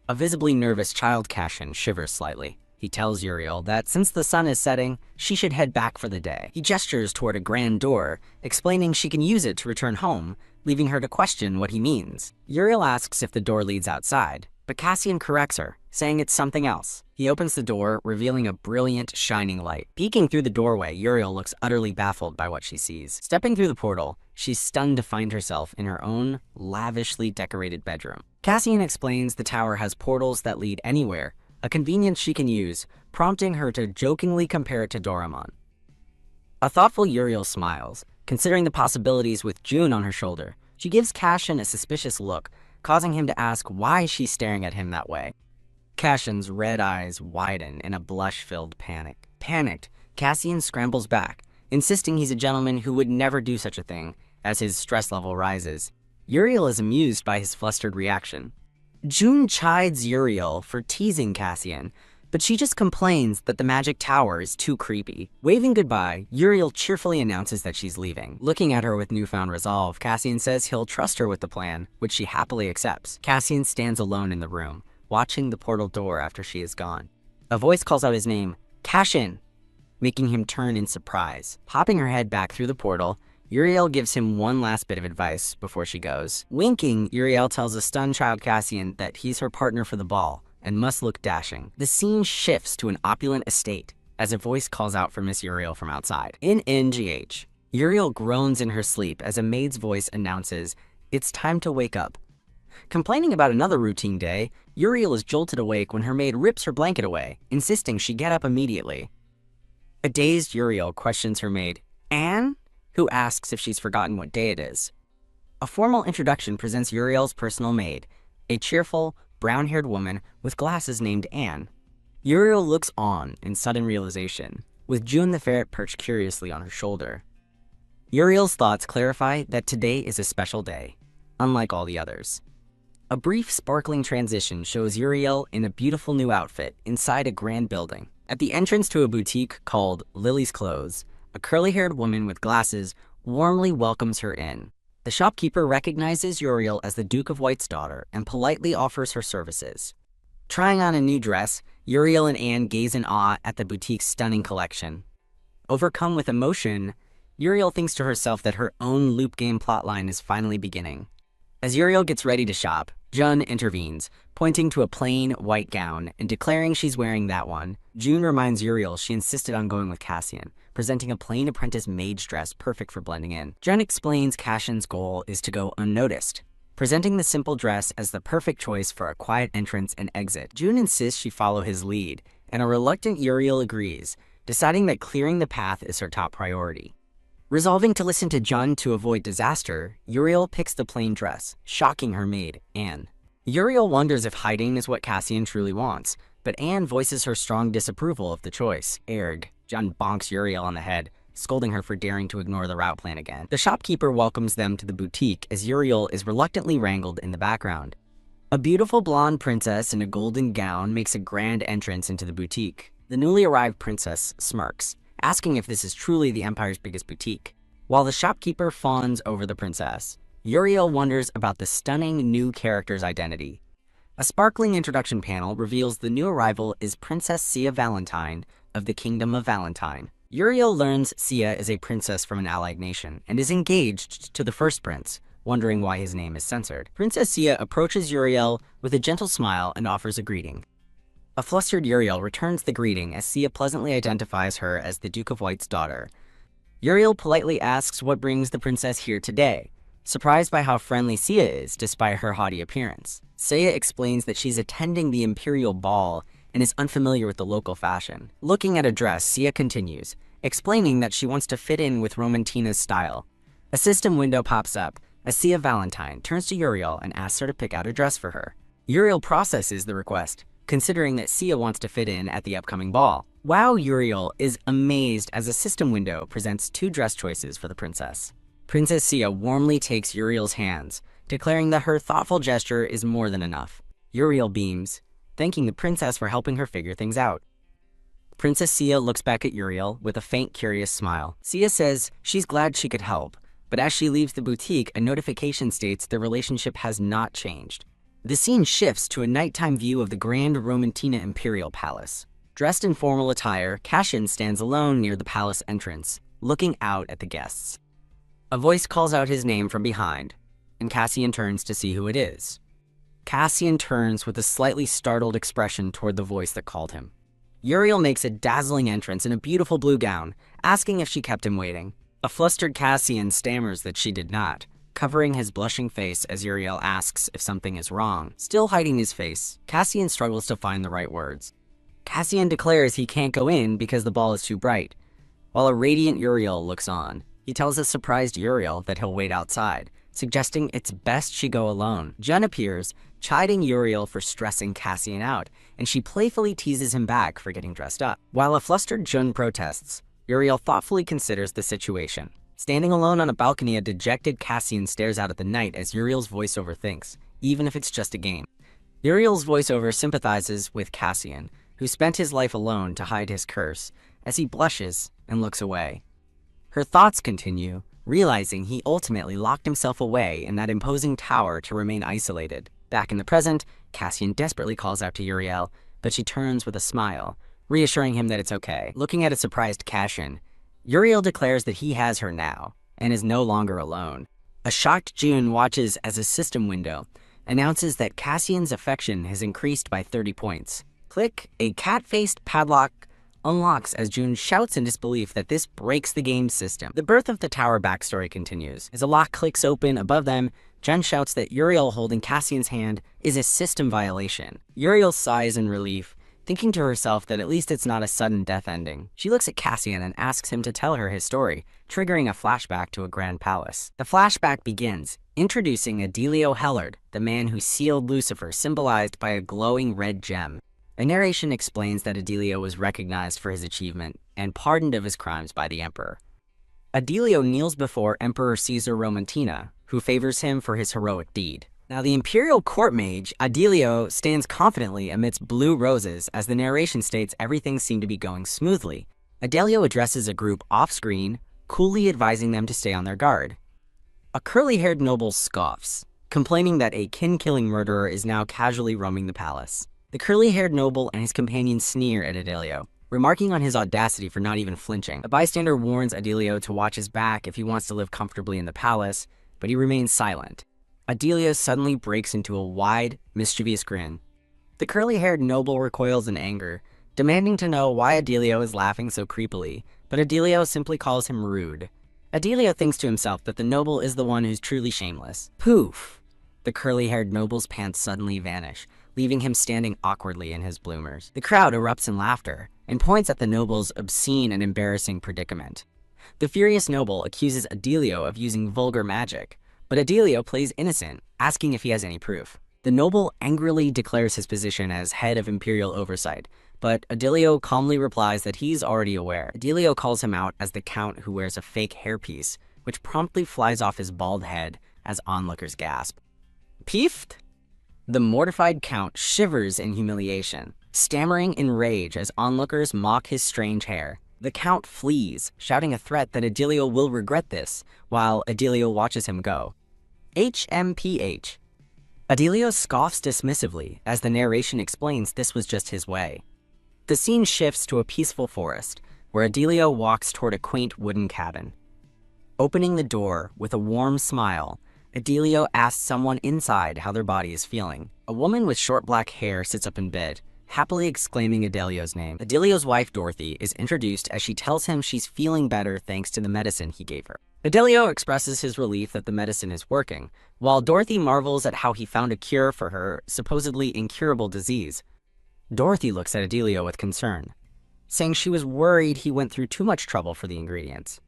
a visibly nervous Child Kashian shivers slightly. He tells Uriel that since the sun is setting, she should head back for the day. He gestures toward a grand door, explaining she can use it to return home, leaving her to question what he means. Uriel asks if the door leads outside, but Kashian corrects her, saying it's something else. He opens the door, revealing a brilliant, shining light. Peeking through the doorway, Uriel looks utterly baffled by what she sees. Stepping through the portal, she's stunned to find herself in her own lavishly decorated bedroom. Kashian explains the tower has portals that lead anywhere, a convenience she can use, prompting her to jokingly compare it to Doraemon. A thoughtful Uriel smiles, considering the possibilities with June on her shoulder. She gives Kashian a suspicious look, causing him to ask why she's staring at him that way. Kashian's red eyes widen in a blush-filled panic. Panicked, Kashian scrambles back, insisting he's a gentleman who would never do such a thing, as his stress level rises. Uriel is amused by his flustered reaction. June chides Uriel for teasing Kashian, but she just complains that the magic tower is too creepy. Waving goodbye, Uriel cheerfully announces that she's leaving. Looking at her with newfound resolve, Kashian says he'll trust her with the plan, which she happily accepts. Kashian stands alone in the room, watching the portal door after she is gone. A voice calls out his name, Kashian, making him turn in surprise. Popping her head back through the portal, Uriel gives him one last bit of advice before she goes. Winking, Uriel tells a stunned Child Kashian that he's her partner for the ball and must look dashing. The scene shifts to an opulent estate as a voice calls out for Miss Uriel from outside. In NGH, Uriel groans in her sleep as a maid's voice announces, "It's time to wake up." Complaining about another routine day, Uriel is jolted awake when her maid rips her blanket away, insisting she get up immediately. A dazed Uriel questions her maid, Anne, who asks if she's forgotten what day it is. A formal introduction presents Uriel's personal maid, a cheerful, brown-haired woman with glasses named Anne. Uriel looks on in sudden realization, with June the ferret perched curiously on her shoulder. Uriel's thoughts clarify that today is a special day, unlike all the others. A brief, sparkling transition shows Uriel in a beautiful new outfit inside a grand building. At the entrance to a boutique called Lily's Clothes, a curly-haired woman with glasses warmly welcomes her in. The shopkeeper recognizes Uriel as the Duke of White's daughter and politely offers her services. Trying on a new dress, Uriel and Anne gaze in awe at the boutique's stunning collection. Overcome with emotion, Uriel thinks to herself that her own loop game plotline is finally beginning. As Uriel gets ready to shop, Jun intervenes, pointing to a plain white gown and declaring she's wearing that one. June reminds Uriel she insisted on going with Cassian, presenting a plain apprentice mage dress perfect for blending in. Jun explains Cassian's goal is to go unnoticed, presenting the simple dress as the perfect choice for a quiet entrance and exit. June insists she follow his lead, and a reluctant Uriel agrees, deciding that clearing the path is her top priority. Resolving to listen to Jun to avoid disaster, Uriel picks the plain dress, shocking her maid, Anne. Uriel wonders if hiding is what Cassian truly wants, but Anne voices her strong disapproval of the choice. Erg. Jun bonks Uriel on the head, scolding her for daring to ignore the route plan again. The shopkeeper welcomes them to the boutique as Uriel is reluctantly wrangled in the background. A beautiful blonde princess in a golden gown makes a grand entrance into the boutique. The newly arrived princess smirks, asking if this is truly the Empire's biggest boutique. While the shopkeeper fawns over the princess, Uriel wonders about the stunning new character's identity. A sparkling introduction panel reveals the new arrival is Princess Sia Valentine of the Kingdom of Valentine. Uriel learns Sia is a princess from an allied nation and is engaged to the first prince, wondering why his name is censored. Princess Sia approaches Uriel with a gentle smile and offers a greeting. A flustered Uriel returns the greeting as Sia pleasantly identifies her as the Duke of White's daughter. Uriel politely asks what brings the princess here today, surprised by how friendly Sia is despite her haughty appearance. Sia explains that she's attending the imperial ball and is unfamiliar with the local fashion. Looking at a dress, Sia continues, explaining that she wants to fit in with Romantina's style. A system window pops up as Sia Valentine turns to Uriel and asks her to pick out a dress for her. Uriel processes the request, considering that Sia wants to fit in at the upcoming ball. Wow, Uriel is amazed as a system window presents two dress choices for the princess. Princess Sia warmly takes Uriel's hands, declaring that her thoughtful gesture is more than enough. Uriel beams, thanking the princess for helping her figure things out. Princess Sia looks back at Uriel with a faint, curious smile. Sia says she's glad she could help, but as she leaves the boutique, a notification states their relationship has not changed. The scene shifts to a nighttime view of the Grand Romantina Imperial Palace. Dressed in formal attire, Cassian stands alone near the palace entrance, looking out at the guests. A voice calls out his name from behind, and Cassian turns to see who it is. Cassian turns with a slightly startled expression toward the voice that called him. Uriel makes a dazzling entrance in a beautiful blue gown, asking if she kept him waiting. A flustered Cassian stammers that she did not, covering his blushing face as Uriel asks if something is wrong. Still hiding his face, Cassian struggles to find the right words. Cassian declares he can't go in because the ball is too bright, while a radiant Uriel looks on. He tells a surprised Uriel that he'll wait outside, suggesting it's best she go alone. Jun appears, chiding Uriel for stressing Cassian out, and she playfully teases him back for getting dressed up. While a flustered Jun protests, Uriel thoughtfully considers the situation. Standing alone on a balcony, a dejected Cassian stares out at the night as Uriel's voiceover thinks, even if it's just a game. Uriel's voiceover sympathizes with Cassian, who spent his life alone to hide his curse, as he blushes and looks away. Her thoughts continue, realizing he ultimately locked himself away in that imposing tower to remain isolated. Back in the present, Cassian desperately calls out to Uriel, but she turns with a smile, reassuring him that it's okay. Looking at a surprised Cassian, Uriel declares that he has her now, and is no longer alone. A shocked June watches as a system window announces that Cassian's affection has increased by 30 points. Click, a cat-faced padlock unlocks as June shouts in disbelief that this breaks the game system. The Birth of the Tower backstory continues. As a lock clicks open above them, Jun shouts that Uriel holding Cassian's hand is a system violation. Uriel sighs in relief, thinking to herself that at least it's not a sudden death ending. She looks at Cassian and asks him to tell her his story, triggering a flashback to a grand palace. The flashback begins, introducing Adelio Hellard, the man who sealed Lucifer, symbolized by a glowing red gem. A narration explains that Adelio was recognized for his achievement and pardoned of his crimes by the Emperor. Adelio kneels before Emperor Caesar Romantina, who favors him for his heroic deed. Now, the Imperial Court Mage, Adelio, stands confidently amidst blue roses as the narration states everything seemed to be going smoothly. Adelio addresses a group off-screen, coolly advising them to stay on their guard. A curly-haired noble scoffs, complaining that a kin-killing murderer is now casually roaming the palace. The curly-haired noble and his companions sneer at Yahello, remarking on his audacity for not even flinching. A bystander warns Yahello to watch his back if he wants to live comfortably in the palace, but he remains silent. Yahello suddenly breaks into a wide, mischievous grin. The curly-haired noble recoils in anger, demanding to know why Yahello is laughing so creepily, but Yahello simply calls him rude. Yahello thinks to himself that the noble is the one who's truly shameless. Poof! The curly-haired noble's pants suddenly vanish, leaving him standing awkwardly in his bloomers. The crowd erupts in laughter and points at the noble's obscene and embarrassing predicament. The furious noble accuses Yahello of using vulgar magic, but Yahello plays innocent, asking if he has any proof. The noble angrily declares his position as head of imperial oversight, but Yahello calmly replies that he's already aware. Yahello calls him out as the count who wears a fake hairpiece, which promptly flies off his bald head as onlookers gasp. Peeved? The mortified count shivers in humiliation, stammering in rage as onlookers mock his strange hair. The count flees, shouting a threat that Yahello will regret this, while Yahello watches him go. HMPH. Yahello scoffs dismissively as the narration explains this was just his way. The scene shifts to a peaceful forest, where Yahello walks toward a quaint wooden cabin. Opening the door with a warm smile, Yahello asks someone inside how their body is feeling. A woman with short black hair sits up in bed, happily exclaiming Yahello's name. Yahello's wife Dorothy is introduced as she tells him she's feeling better thanks to the medicine he gave her. Yahello expresses his relief that the medicine is working, while Dorothy marvels at how he found a cure for her supposedly incurable disease. Dorothy looks at Yahello with concern, saying she was worried he went through too much trouble for the ingredients.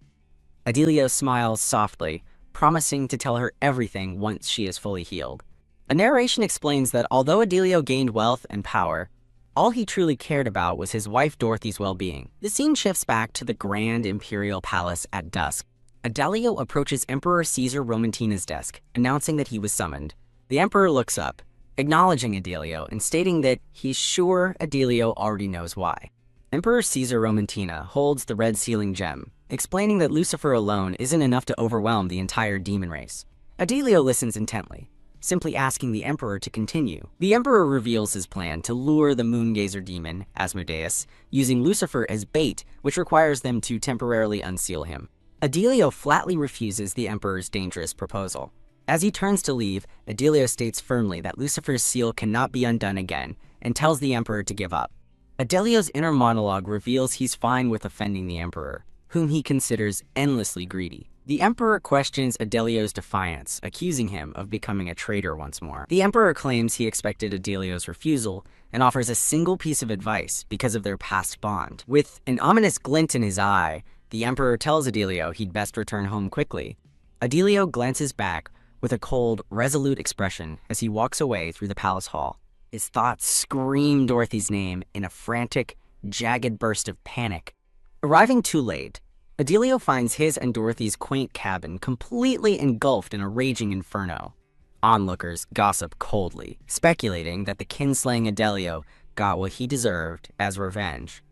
Yahello smiles softly, promising to tell her everything once she is fully healed. A narration explains that although Yahello gained wealth and power, all he truly cared about was his wife Dorothy's well-being. The scene shifts back to the grand imperial palace at dusk. Yahello approaches Emperor Caesar Romantina's desk, announcing that he was summoned. The emperor looks up, acknowledging Yahello and stating that he's sure Yahello already knows why. Emperor Caesar Romantina holds the red sealing gem, explaining that Lucifer alone isn't enough to overwhelm the entire demon race. Yahello listens intently, simply asking the emperor to continue. The emperor reveals his plan to lure the moongazer demon, Asmodeus, using Lucifer as bait, which requires them to temporarily unseal him. Yahello flatly refuses the emperor's dangerous proposal. As he turns to leave, Yahello states firmly that Lucifer's seal cannot be undone again, and tells the emperor to give up. Yahello's inner monologue reveals he's fine with offending the emperor, whom he considers endlessly greedy. The emperor questions Yahello's defiance, accusing him of becoming a traitor once more. The emperor claims he expected Yahello's refusal, and offers a single piece of advice because of their past bond. With an ominous glint in his eye, the emperor tells Yahello he'd best return home quickly. Yahello glances back with a cold, resolute expression as he walks away through the palace hall. His thoughts scream Dorothy's name in a frantic, jagged burst of panic. Arriving too late, Yahello finds his and Dorothy's quaint cabin completely engulfed in a raging inferno. Onlookers gossip coldly, speculating that the kinslaying Yahello got what he deserved as revenge.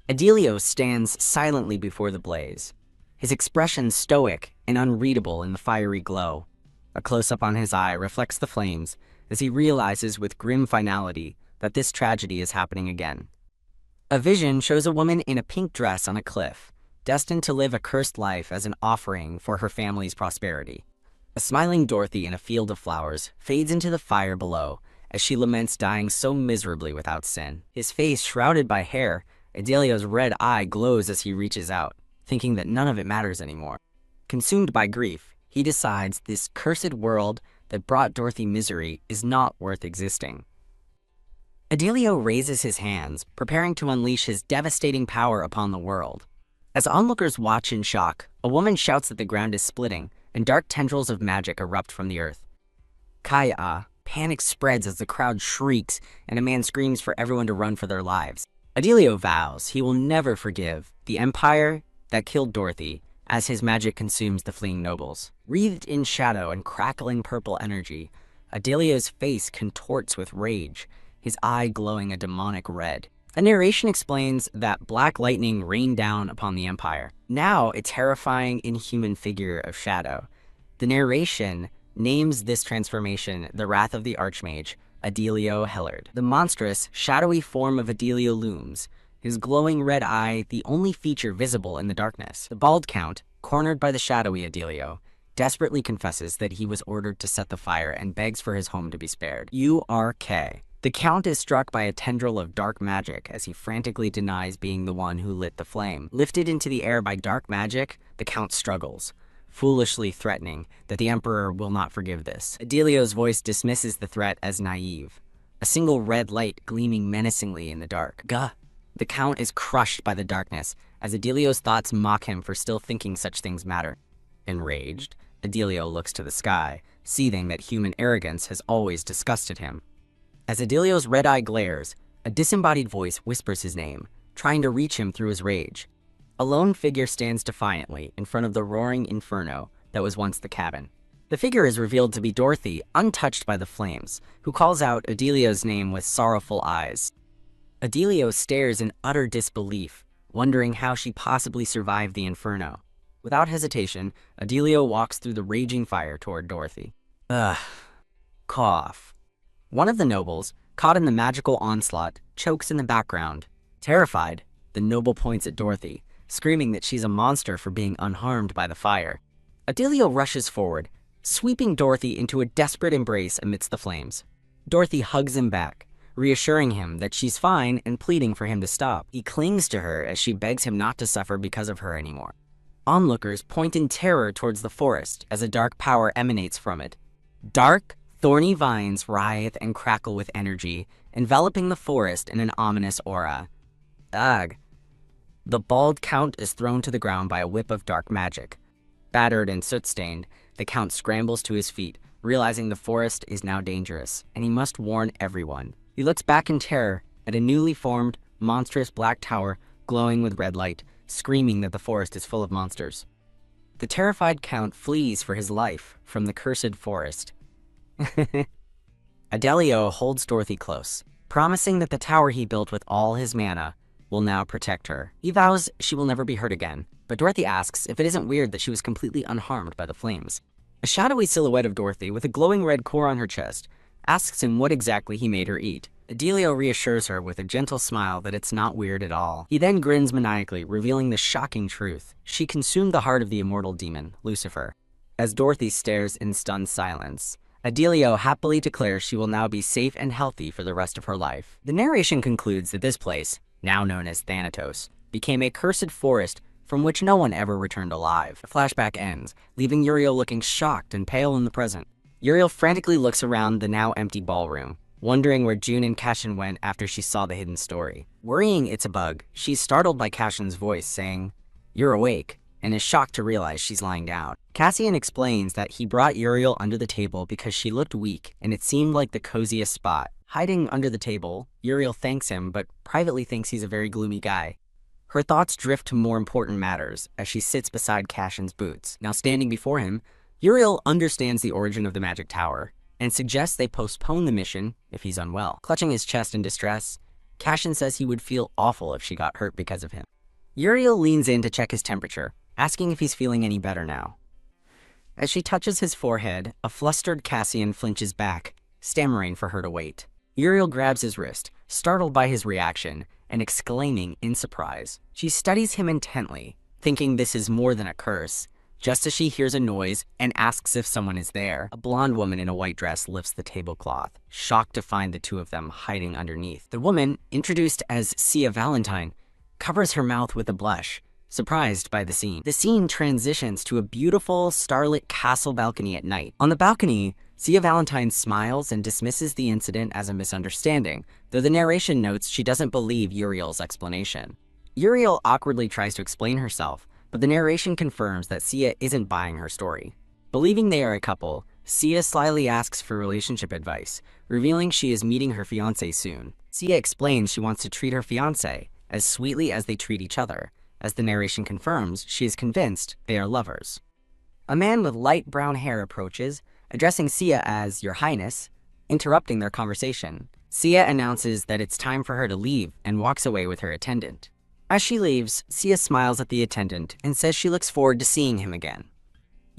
Yahello stands silently before the blaze, his expression stoic and unreadable in the fiery glow. A close-up on his eye reflects the flames as he realizes with grim finality that this tragedy is happening again. A vision shows a woman in a pink dress on a cliff, destined to live a cursed life as an offering for her family's prosperity. A smiling Dorothy in a field of flowers fades into the fire below as she laments dying so miserably without sin. His face shrouded by hair, Yahello's red eye glows as he reaches out, thinking that none of it matters anymore. Consumed by grief, he decides this cursed world that brought Dorothy misery is not worth existing. Yahello raises his hands, preparing to unleash his devastating power upon the world. As onlookers watch in shock, a woman shouts that the ground is splitting, and dark tendrils of magic erupt from the earth. Kaya, panic spreads as the crowd shrieks, and a man screams for everyone to run for their lives. Yahello vows he will never forgive the empire that killed Dorothy, as his magic consumes the fleeing nobles. Wreathed in shadow and crackling purple energy, Yahello's face contorts with rage, his eye glowing a demonic red. A narration explains that black lightning rained down upon the empire, now a terrifying, inhuman figure of shadow. The narration names this transformation the Wrath of the Archmage, Adelio Hellard. The monstrous, shadowy form of Adelio looms, his glowing red eye the only feature visible in the darkness. The bald count, cornered by the shadowy Adelio, desperately confesses that he was ordered to set the fire and begs for his home to be spared. U.R.K. The Count is struck by a tendril of dark magic as he frantically denies being the one who lit the flame. Lifted into the air by dark magic, the Count struggles, foolishly threatening that the Emperor will not forgive this. Adelio's voice dismisses the threat as naive, a single red light gleaming menacingly in the dark. Gah! The Count is crushed by the darkness as Adelio's thoughts mock him for still thinking such things matter. Enraged, Adelio looks to the sky, seething that human arrogance has always disgusted him. As Adelio's red eye glares, a disembodied voice whispers his name, trying to reach him through his rage. A lone figure stands defiantly in front of the roaring inferno that was once the cabin. The figure is revealed to be Dorothy, untouched by the flames, who calls out Adelio's name with sorrowful eyes. Adelio stares in utter disbelief, wondering how she possibly survived the inferno. Without hesitation, Adelio walks through the raging fire toward Dorothy. Ugh. Cough. One of the nobles, caught in the magical onslaught, chokes in the background. Terrified, the noble points at Dorothy, screaming that she's a monster for being unharmed by the fire. Adelio rushes forward, sweeping Dorothy into a desperate embrace amidst the flames. Dorothy hugs him back, reassuring him that she's fine and pleading for him to stop. He clings to her as she begs him not to suffer because of her anymore. Onlookers point in terror towards the forest as a dark power emanates from it. Dark, thorny vines writhe and crackle with energy, enveloping the forest in an ominous aura. Ugh. The bald Count is thrown to the ground by a whip of dark magic. Battered and soot-stained, the Count scrambles to his feet, realizing the forest is now dangerous, and he must warn everyone. He looks back in terror at a newly formed, monstrous black tower glowing with red light, screaming that the forest is full of monsters. The terrified Count flees for his life from the cursed forest. Adelio holds Dorothy close, promising that the tower he built with all his mana will now protect her. He vows she will never be hurt again, but Dorothy asks if it isn't weird that she was completely unharmed by the flames. A shadowy silhouette of Dorothy with a glowing red core on her chest asks him what exactly he made her eat. Adelio reassures her with a gentle smile that it's not weird at all. He then grins maniacally, revealing the shocking truth. She consumed the heart of the immortal demon, Lucifer. As Dorothy stares in stunned silence, Adelio happily declares she will now be safe and healthy for the rest of her life. The narration concludes that this place, now known as Thanatos, became a cursed forest from which no one ever returned alive. The flashback ends, leaving Uriel looking shocked and pale in the present. Uriel frantically looks around the now empty ballroom, wondering where June and Cashin went after she saw the hidden story. Worrying it's a bug, she's startled by Cashin's voice saying, "You're awake," and is shocked to realize she's lying down. Cassian explains that he brought Uriel under the table because she looked weak and it seemed like the coziest spot. Hiding under the table, Uriel thanks him but privately thinks he's a very gloomy guy. Her thoughts drift to more important matters as she sits beside Cashin's boots. Now standing before him, Uriel understands the origin of the magic tower and suggests they postpone the mission if he's unwell. Clutching his chest in distress, Cashin says he would feel awful if she got hurt because of him. Uriel leans in to check his temperature, asking if he's feeling any better now. As she touches his forehead, a flustered Cassian flinches back, stammering for her to wait. Uriel grabs his wrist, startled by his reaction, and exclaiming in surprise. She studies him intently, thinking this is more than a curse, just as she hears a noise and asks if someone is there. A blonde woman in a white dress lifts the tablecloth, shocked to find the two of them hiding underneath. The woman, introduced as Sia Valentine, covers her mouth with a blush, surprised by the scene. The scene transitions to a beautiful, starlit castle balcony at night. On the balcony, Sia Valentine smiles and dismisses the incident as a misunderstanding, though the narration notes she doesn't believe Uriel's explanation. Uriel awkwardly tries to explain herself, but the narration confirms that Sia isn't buying her story. Believing they are a couple, Sia slyly asks for relationship advice, revealing she is meeting her fiancé soon. Sia explains she wants to treat her fiancé as sweetly as they treat each other. As the narration confirms, she is convinced they are lovers. A man with light brown hair approaches, addressing Sia as Your Highness, interrupting their conversation. Sia announces that it's time for her to leave and walks away with her attendant. As she leaves, Sia smiles at the attendant and says she looks forward to seeing him again.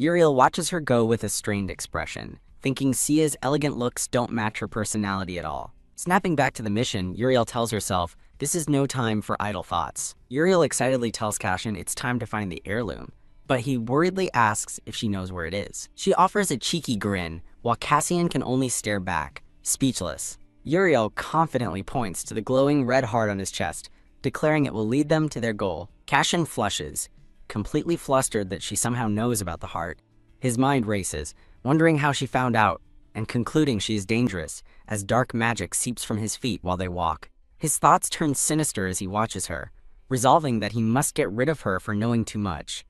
Uriel watches her go with a strained expression, thinking Sia's elegant looks don't match her personality at all. Snapping back to the mission, Uriel tells herself, this is no time for idle thoughts. Uriel excitedly tells Cassian it's time to find the heirloom, but he worriedly asks if she knows where it is. She offers a cheeky grin, while Cassian can only stare back, speechless. Uriel confidently points to the glowing red heart on his chest, declaring it will lead them to their goal. Cassian flushes, completely flustered that she somehow knows about the heart. His mind races, wondering how she found out, and concluding she is dangerous, as dark magic seeps from his feet while they walk. His thoughts turn sinister as he watches her, resolving that he must get rid of her for knowing too much.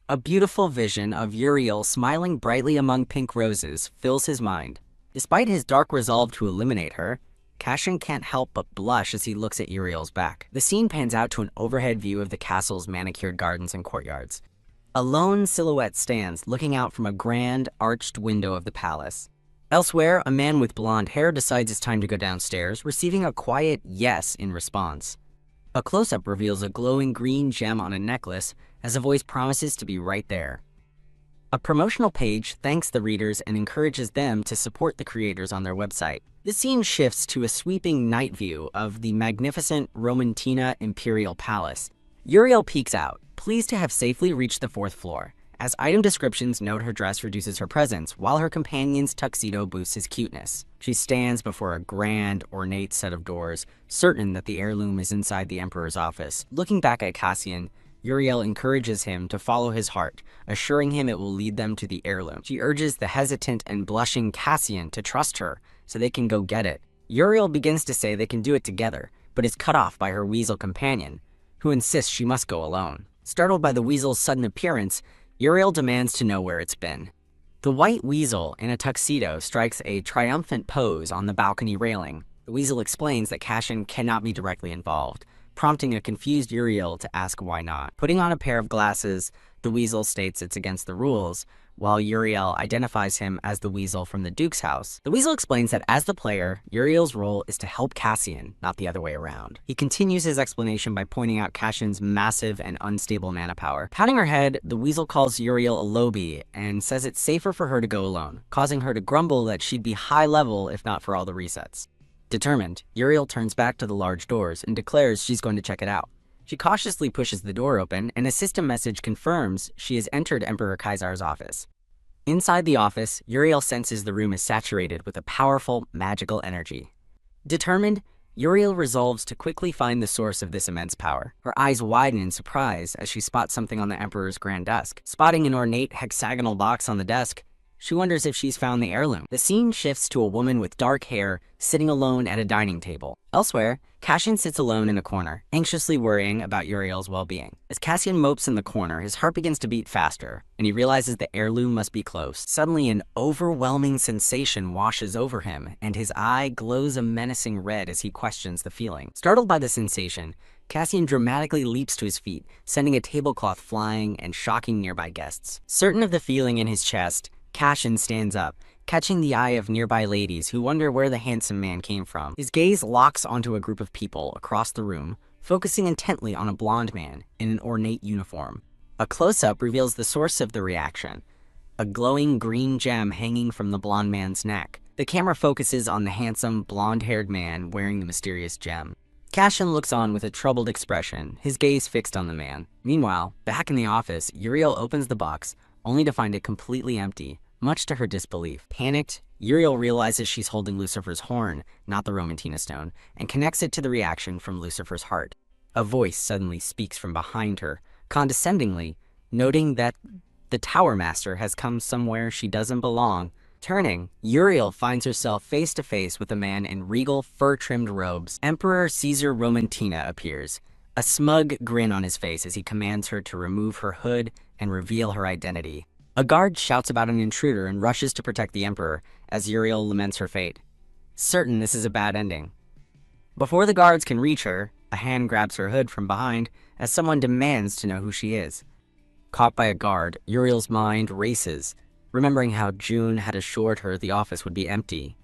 A beautiful vision of Uriel smiling brightly among pink roses fills his mind. Despite his dark resolve to eliminate her, Cassian can't help but blush as he looks at Uriel's back. The scene pans out to an overhead view of the castle's manicured gardens and courtyards. A lone silhouette stands, looking out from a grand, arched window of the palace. Elsewhere, a man with blonde hair decides it's time to go downstairs, receiving a quiet yes in response. A close-up reveals a glowing green gem on a necklace, as a voice promises to be right there. A promotional page thanks the readers and encourages them to support the creators on their website. The scene shifts to a sweeping night view of the magnificent Romantina Imperial Palace. Uriel peeks out, pleased to have safely reached the 4th floor. As item descriptions note, her dress reduces her presence, while her companion's tuxedo boosts his cuteness. She stands before a grand, ornate set of doors, certain that the heirloom is inside the Emperor's office. Looking back at Cassian, Uriel encourages him to follow his heart, assuring him it will lead them to the heirloom. She urges the hesitant and blushing Cassian to trust her, so they can go get it. Uriel begins to say they can do it together, but is cut off by her weasel companion, who insists she must go alone. Startled by the weasel's sudden appearance, Uriel demands to know where it's been. The white weasel in a tuxedo strikes a triumphant pose on the balcony railing. The weasel explains that Cassian cannot be directly involved, prompting a confused Uriel to ask why not. Putting on a pair of glasses, the weasel states it's against the rules, while Uriel identifies him as the weasel from the Duke's house. The weasel explains that as the player, Uriel's role is to help Cassian, not the other way around. He continues his explanation by pointing out Cassian's massive and unstable mana power. Patting her head, the weasel calls Uriel a lowbie and says it's safer for her to go alone, causing her to grumble that she'd be high level if not for all the resets. Determined, Uriel turns back to the large doors and declares she's going to check it out. She cautiously pushes the door open, and a system message confirms she has entered Emperor Kaisar's office. Inside the office, Uriel senses the room is saturated with a powerful, magical energy. Determined, Uriel resolves to quickly find the source of this immense power. Her eyes widen in surprise as she spots something on the Emperor's grand desk. Spotting an ornate hexagonal box on the desk, she wonders if she's found the heirloom. The scene shifts to a woman with dark hair sitting alone at a dining table. Elsewhere, Cassian sits alone in a corner, anxiously worrying about Uriel's well-being. As Cassian mopes in the corner, his heart begins to beat faster, and he realizes the heirloom must be close. Suddenly, an overwhelming sensation washes over him, and his eye glows a menacing red as he questions the feeling. Startled by the sensation, Cassian dramatically leaps to his feet, sending a tablecloth flying and shocking nearby guests. Certain of the feeling in his chest, Cassian stands up, catching the eye of nearby ladies who wonder where the handsome man came from. His gaze locks onto a group of people across the room, focusing intently on a blonde man in an ornate uniform. A close-up reveals the source of the reaction, a glowing green gem hanging from the blonde man's neck. The camera focuses on the handsome, blonde-haired man wearing the mysterious gem. Cassian looks on with a troubled expression, his gaze fixed on the man. Meanwhile, back in the office, Uriel opens the box, only to find it completely empty, much to her disbelief. Panicked, Uriel realizes she's holding Lucifer's horn, not the Romantina stone, and connects it to the reaction from Lucifer's heart. A voice suddenly speaks from behind her, condescendingly, noting that the Tower Master has come somewhere she doesn't belong. Turning, Uriel finds herself face to face with a man in regal, fur-trimmed robes. Emperor Caesar Romantina appears, a smug grin on his face as he commands her to remove her hood and reveal her identity. A guard shouts about an intruder and rushes to protect the Emperor as Uriel laments her fate, certain this is a bad ending. Before the guards can reach her, a hand grabs her hood from behind as someone demands to know who she is. Caught by a guard, Uriel's mind races, remembering how June had assured her the office would be empty.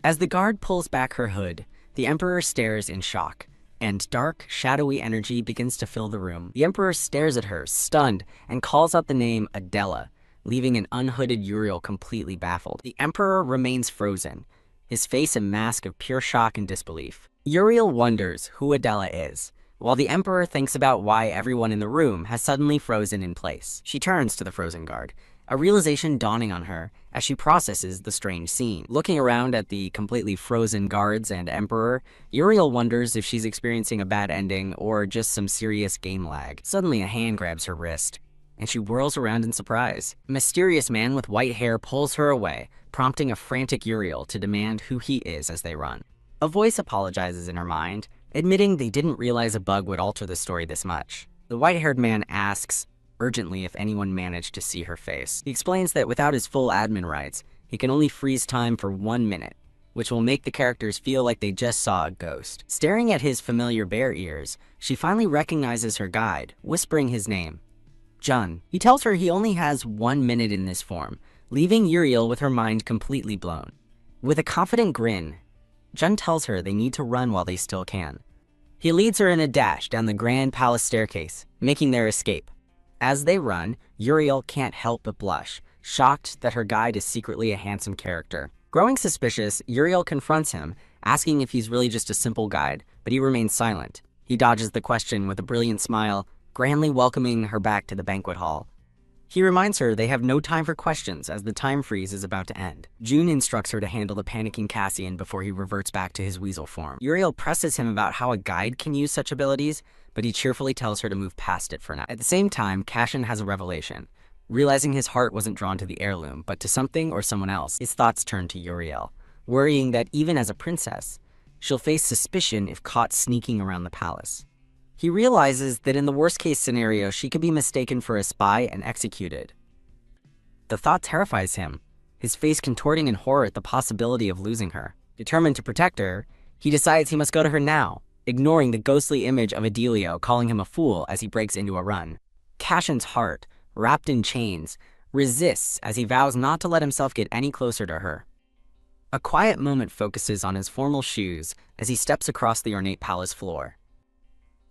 As the guard pulls back her hood, the Emperor stares in shock, and dark, shadowy energy begins to fill the room. The Emperor stares at her, stunned, and calls out the name Adela, leaving an unhooded Uriel completely baffled. The Emperor remains frozen, his face a mask of pure shock and disbelief. Uriel wonders who Adela is, while the Emperor thinks about why everyone in the room has suddenly frozen in place. She turns to the frozen guard, a realization dawning on her as she processes the strange scene. Looking around at the completely frozen guards and Emperor, Uriel wonders if she's experiencing a bad ending or just some serious game lag. Suddenly, a hand grabs her wrist, and she whirls around in surprise. A mysterious man with white hair pulls her away, prompting a frantic Uriel to demand who he is as they run. A voice apologizes in her mind, admitting they didn't realize a bug would alter the story this much. The white-haired man asks urgently if anyone managed to see her face. He explains that without his full admin rights, he can only freeze time for 1 minute, which will make the characters feel like they just saw a ghost. Staring at his familiar bear ears, she finally recognizes her guide, whispering his name, Jun. He tells her he only has 1 minute in this form, leaving Uriel with her mind completely blown. With a confident grin, Jun tells her they need to run while they still can. He leads her in a dash down the grand palace staircase, making their escape. As they run, Uriel can't help but blush, shocked that her guide is secretly a handsome character. Growing suspicious, Uriel confronts him, asking if he's really just a simple guide, but he remains silent. He dodges the question with a brilliant smile, grandly welcoming her back to the banquet hall. He reminds her they have no time for questions as the time freeze is about to end. June instructs her to handle the panicking Cassian before he reverts back to his weasel form. Uriel presses him about how a guide can use such abilities, but he cheerfully tells her to move past it for now. At the same time, Cassian has a revelation. Realizing his heart wasn't drawn to the heirloom, but to something or someone else, his thoughts turn to Uriel, worrying that even as a princess, she'll face suspicion if caught sneaking around the palace. He realizes that in the worst-case scenario, she could be mistaken for a spy and executed. The thought terrifies him, his face contorting in horror at the possibility of losing her. Determined to protect her, he decides he must go to her now, ignoring the ghostly image of Adelio calling him a fool as he breaks into a run. Cassian's heart, wrapped in chains, resists as he vows not to let himself get any closer to her. A quiet moment focuses on his formal shoes as he steps across the ornate palace floor.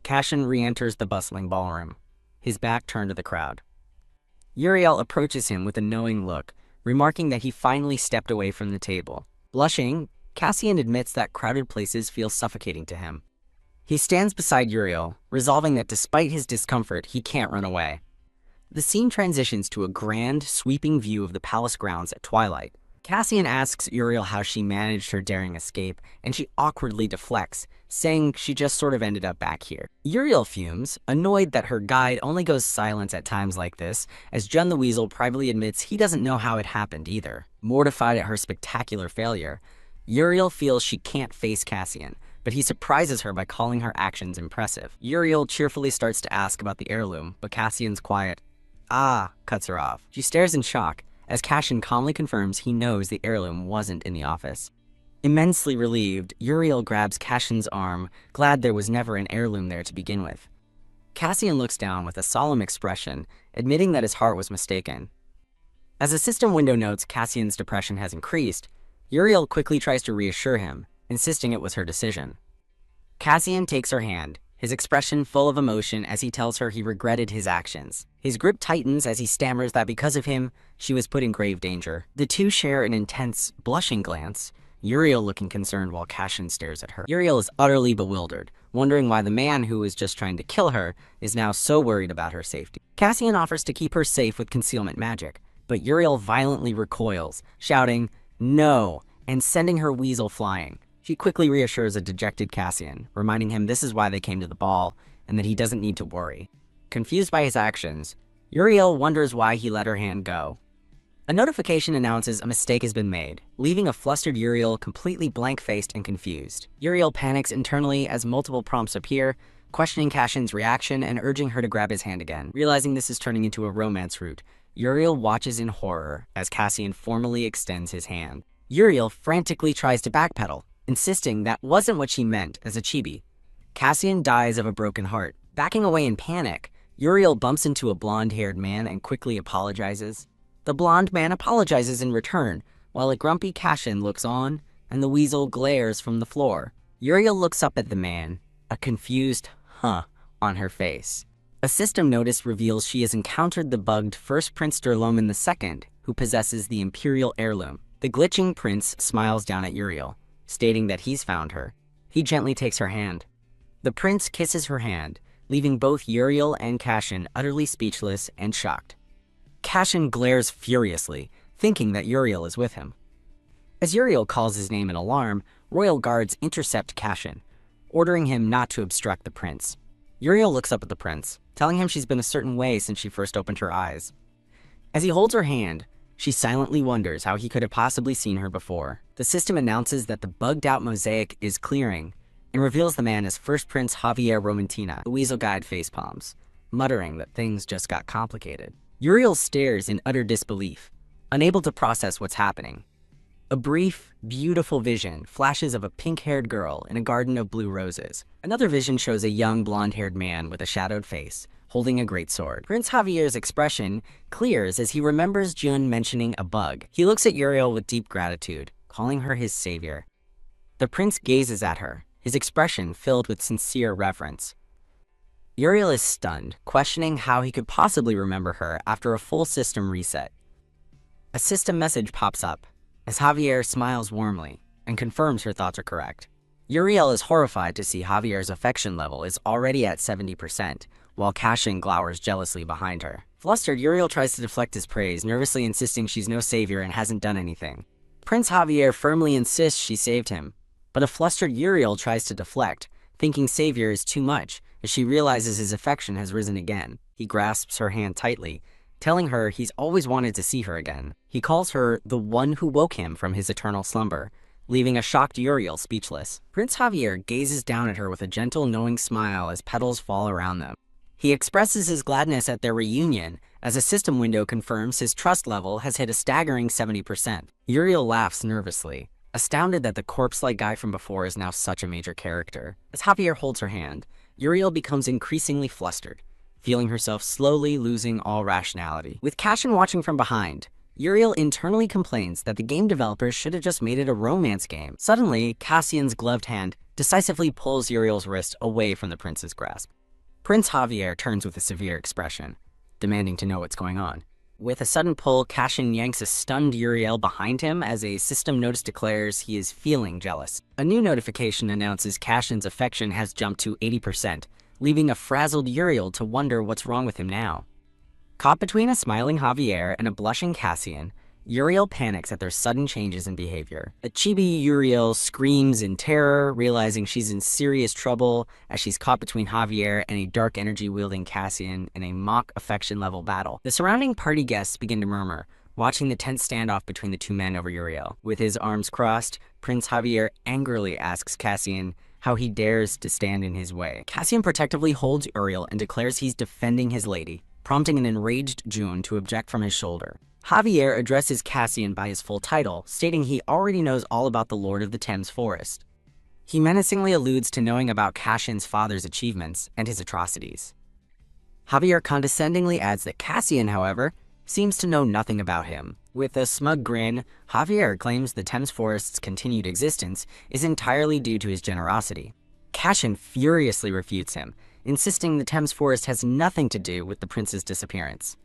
Cassian re-enters the bustling ballroom, his back turned to the crowd. Uriel approaches him with a knowing look, remarking that he finally stepped away from the table. Blushing, Cassian admits that crowded places feel suffocating to him. He stands beside Uriel, resolving that despite his discomfort, he can't run away. The scene transitions to a grand, sweeping view of the palace grounds at twilight. Cassian asks Uriel how she managed her daring escape, and she awkwardly deflects, saying she just sort of ended up back here. Uriel fumes, annoyed that her guide only goes silent at times like this, as Jun the Weasel privately admits he doesn't know how it happened either. Mortified at her spectacular failure, Uriel feels she can't face Cassian, but he surprises her by calling her actions impressive. Uriel cheerfully starts to ask about the heirloom, but Cassian's quiet "Ah" cuts her off. She stares in shock, as Cassian calmly confirms he knows the heirloom wasn't in the office. Immensely relieved, Uriel grabs Cassian's arm, glad there was never an heirloom there to begin with. Cassian looks down with a solemn expression, admitting that his heart was mistaken. As the system window notes Cassian's depression has increased, Uriel quickly tries to reassure him, insisting it was her decision. Cassian takes her hand, his expression full of emotion as he tells her he regretted his actions. His grip tightens as he stammers that because of him, she was put in grave danger. The two share an intense, blushing glance, Uriel looking concerned while Cassian stares at her. Uriel is utterly bewildered, wondering why the man who was just trying to kill her is now so worried about her safety. Cassian offers to keep her safe with concealment magic, but Uriel violently recoils, shouting, "No," and sending her weasel flying. She quickly reassures a dejected Cassian, reminding him this is why they came to the ball, and that he doesn't need to worry. Confused by his actions, Uriel wonders why he let her hand go. A notification announces a mistake has been made, leaving a flustered Uriel completely blank-faced and confused. Uriel panics internally as multiple prompts appear, questioning Cassian's reaction and urging her to grab his hand again. Realizing this is turning into a romance route, Uriel watches in horror as Cassian formally extends his hand. Uriel frantically tries to backpedal, insisting that wasn't what she meant as a chibi. Cassian dies of a broken heart. Backing away in panic, Uriel bumps into a blonde-haired man and quickly apologizes. The blonde man apologizes in return, while a grumpy Cassian looks on, and the weasel glares from the floor. Uriel looks up at the man, a confused "huh" on her face. A system notice reveals she has encountered the bugged first Prince Derloman II, who possesses the Imperial Heirloom. The glitching prince smiles down at Uriel, stating that he's found her. He gently takes her hand. The prince kisses her hand, leaving both Uriel and Cashin utterly speechless and shocked. Cashin glares furiously, thinking that Uriel is with him. As Uriel calls his name in alarm, royal guards intercept Cashin, ordering him not to obstruct the prince. Uriel looks up at the prince, telling him she's been a certain way since she first opened her eyes. As he holds her hand, she silently wonders how he could have possibly seen her before. The system announces that the bugged-out mosaic is clearing and reveals the man as First Prince Javier Romantina. The weasel guide facepalms, muttering that things just got complicated. Uriel stares in utter disbelief, unable to process what's happening. A brief, beautiful vision flashes of a pink-haired girl in a garden of blue roses. Another vision shows a young blonde-haired man with a shadowed face, holding a great sword. Prince Javier's expression clears as he remembers Jun mentioning a bug. He looks at Uriel with deep gratitude, calling her his savior. The prince gazes at her, his expression filled with sincere reverence. Uriel is stunned, questioning how he could possibly remember her after a full system reset. A system message pops up, as Javier smiles warmly and confirms her thoughts are correct. Uriel is horrified to see Javier's affection level is already at 70%, while Cashin glowers jealously behind her. Flustered, Uriel tries to deflect his praise, nervously insisting she's no savior and hasn't done anything. Prince Javier firmly insists she saved him, but a flustered Uriel tries to deflect, thinking savior is too much, as she realizes his affection has risen again. He grasps her hand tightly, telling her he's always wanted to see her again. He calls her the one who woke him from his eternal slumber, leaving a shocked Uriel speechless. Prince Javier gazes down at her with a gentle, knowing smile as petals fall around them. He expresses his gladness at their reunion, as a system window confirms his trust level has hit a staggering 70%. Uriel laughs nervously, astounded that the corpse-like guy from before is now such a major character. As Javier holds her hand, Uriel becomes increasingly flustered, feeling herself slowly losing all rationality. With Cashin watching from behind, Uriel internally complains that the game developers should have just made it a romance game. Suddenly, Cassian's gloved hand decisively pulls Uriel's wrist away from the prince's grasp. Prince Javier turns with a severe expression, demanding to know what's going on. With a sudden pull, Cashin yanks a stunned Uriel behind him as a system notice declares he is feeling jealous. A new notification announces Cashin's affection has jumped to 80%, leaving a frazzled Uriel to wonder what's wrong with him now. Caught between a smiling Javier and a blushing Cassian, Uriel panics at their sudden changes in behavior. A chibi Uriel screams in terror, realizing she's in serious trouble as she's caught between Javier and a dark energy-wielding Cassian in a mock affection-level battle. The surrounding party guests begin to murmur, watching the tense standoff between the two men over Uriel. With his arms crossed, Prince Javier angrily asks Cassian how he dares to stand in his way. Cassian protectively holds Uriel and declares he's defending his lady, prompting an enraged Jun to object from his shoulder. Javier addresses Cassian by his full title, stating he already knows all about the Lord of the Thames Forest. He menacingly alludes to knowing about Cashin's father's achievements and his atrocities. Javier condescendingly adds that Cassian, however, seems to know nothing about him. With a smug grin, Javier claims the Thames Forest's continued existence is entirely due to his generosity. Cashin furiously refutes him, insisting the Thames Forest has nothing to do with the prince's disappearance.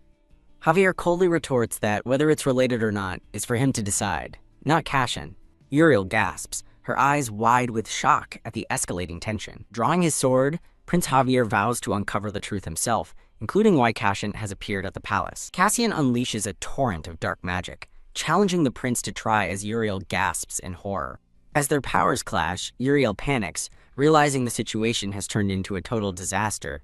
Javier coldly retorts that whether it's related or not is for him to decide, not Cashin. Uriel gasps, her eyes wide with shock at the escalating tension. Drawing his sword, Prince Javier vows to uncover the truth himself, including why Cashin has appeared at the palace. Cassian unleashes a torrent of dark magic, challenging the prince to try as Uriel gasps in horror. As their powers clash, Uriel panics, realizing the situation has turned into a total disaster.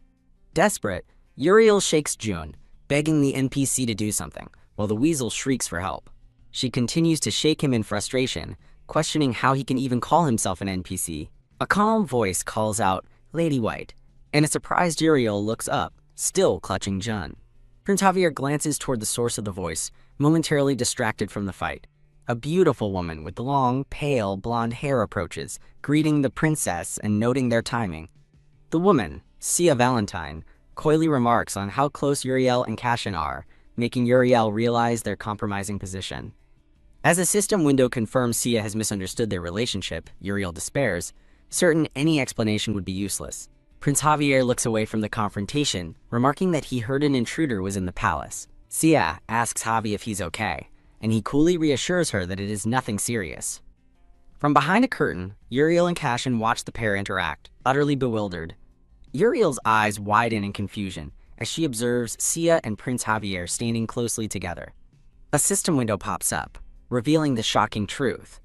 Desperate, Uriel shakes Jun, begging the NPC to do something, while the weasel shrieks for help. She continues to shake him in frustration, questioning how he can even call himself an NPC. A calm voice calls out, "Lady White," and a surprised Uriel looks up, still clutching Jun. Prince Javier glances toward the source of the voice, momentarily distracted from the fight. A beautiful woman with long, pale, blonde hair approaches, greeting the princess and noting their timing. The woman, Sia Valentine, coyly remarks on how close Uriel and Cashin are, making Uriel realize their compromising position. As a system window confirms Sia has misunderstood their relationship, Uriel despairs, certain any explanation would be useless. Prince Javier looks away from the confrontation, remarking that he heard an intruder was in the palace. Sia asks Javi if he's okay, and he coolly reassures her that it is nothing serious. From behind a curtain, Uriel and Cashin watch the pair interact, utterly bewildered. Uriel's eyes widen in confusion as she observes Sia and Prince Javier standing closely together. A system window pops up, revealing the shocking truth.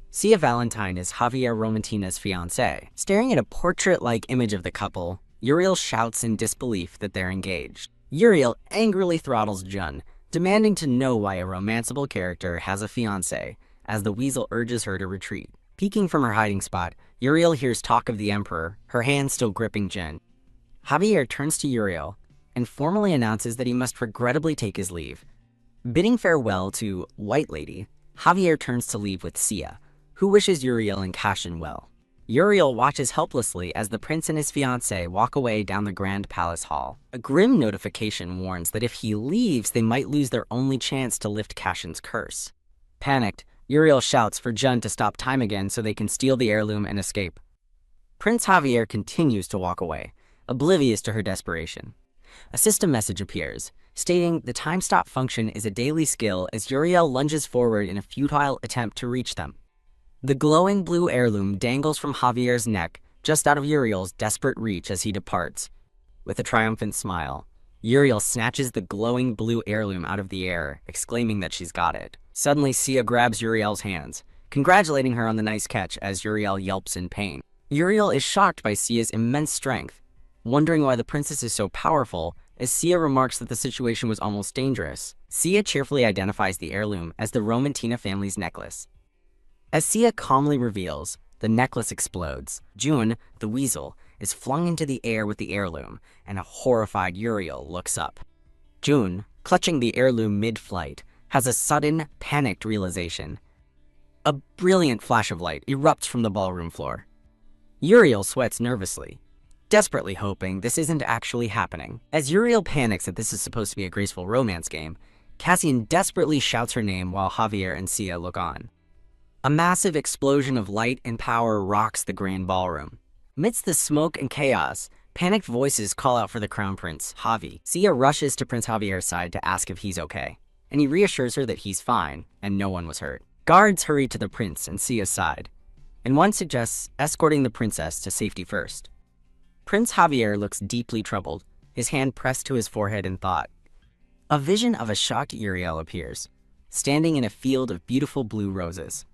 Sia Valentine is Javier Romantina's fiancée. Staring at a portrait-like image of the couple, Uriel shouts in disbelief that they're engaged. Uriel angrily throttles Jun, demanding to know why a romanceable character has a fiancé, as the weasel urges her to retreat. Peeking from her hiding spot, Uriel hears talk of the Emperor, her hand still gripping Jun. Javier turns to Uriel and formally announces that he must regrettably take his leave. Bidding farewell to White Lady, Javier turns to leave with Sia, who wishes Uriel and Cashin well. Uriel watches helplessly as the prince and his fiancée walk away down the grand palace hall. A grim notification warns that if he leaves, they might lose their only chance to lift Cashin's curse. Panicked, Uriel shouts for Jun to stop time again so they can steal the heirloom and escape. Prince Javier continues to walk away, oblivious to her desperation. A system message appears, stating the time stop function is a daily skill as Uriel lunges forward in a futile attempt to reach them. The glowing blue heirloom dangles from Javier's neck, just out of Uriel's desperate reach as he departs. With a triumphant smile, Uriel snatches the glowing blue heirloom out of the air, exclaiming that she's got it. Suddenly, Sia grabs Uriel's hands, congratulating her on the nice catch as Uriel yelps in pain. Uriel is shocked by Sia's immense strength, wondering why the princess is so powerful, as Sia remarks that the situation was almost dangerous. Sia cheerfully identifies the heirloom as the Romantina family's necklace. As Sia calmly reveals, the necklace explodes. Jun, the weasel, is flung into the air with the heirloom, and a horrified Uriel looks up. Jun, clutching the heirloom mid-flight, has a sudden, panicked realization. A brilliant flash of light erupts from the ballroom floor. Uriel sweats nervously, desperately hoping this isn't actually happening. As Uriel panics that this is supposed to be a graceful romance game, Cassian desperately shouts her name while Javier and Sia look on. A massive explosion of light and power rocks the grand ballroom. Amidst the smoke and chaos, panicked voices call out for the crown prince, Javi. Sia rushes to Prince Javier's side to ask if he's okay, and he reassures her that he's fine and no one was hurt. Guards hurry to the prince and Sia's side, and one suggests escorting the princess to safety first. Prince Javier looks deeply troubled, his hand pressed to his forehead in thought. A vision of a shocked Uriel appears, standing in a field of beautiful blue roses.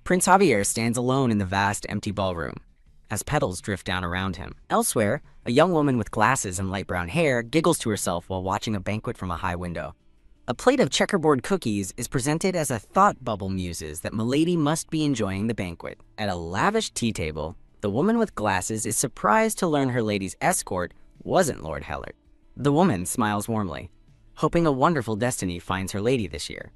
Prince Javier stands alone in the vast, empty ballroom, as petals drift down around him. Elsewhere, a young woman with glasses and light brown hair giggles to herself while watching a banquet from a high window. A plate of checkerboard cookies is presented as a thought bubble muses that Milady must be enjoying the banquet. At a lavish tea table, the woman with glasses is surprised to learn her lady's escort wasn't Lord Hellert. The woman smiles warmly, hoping a wonderful destiny finds her lady this year.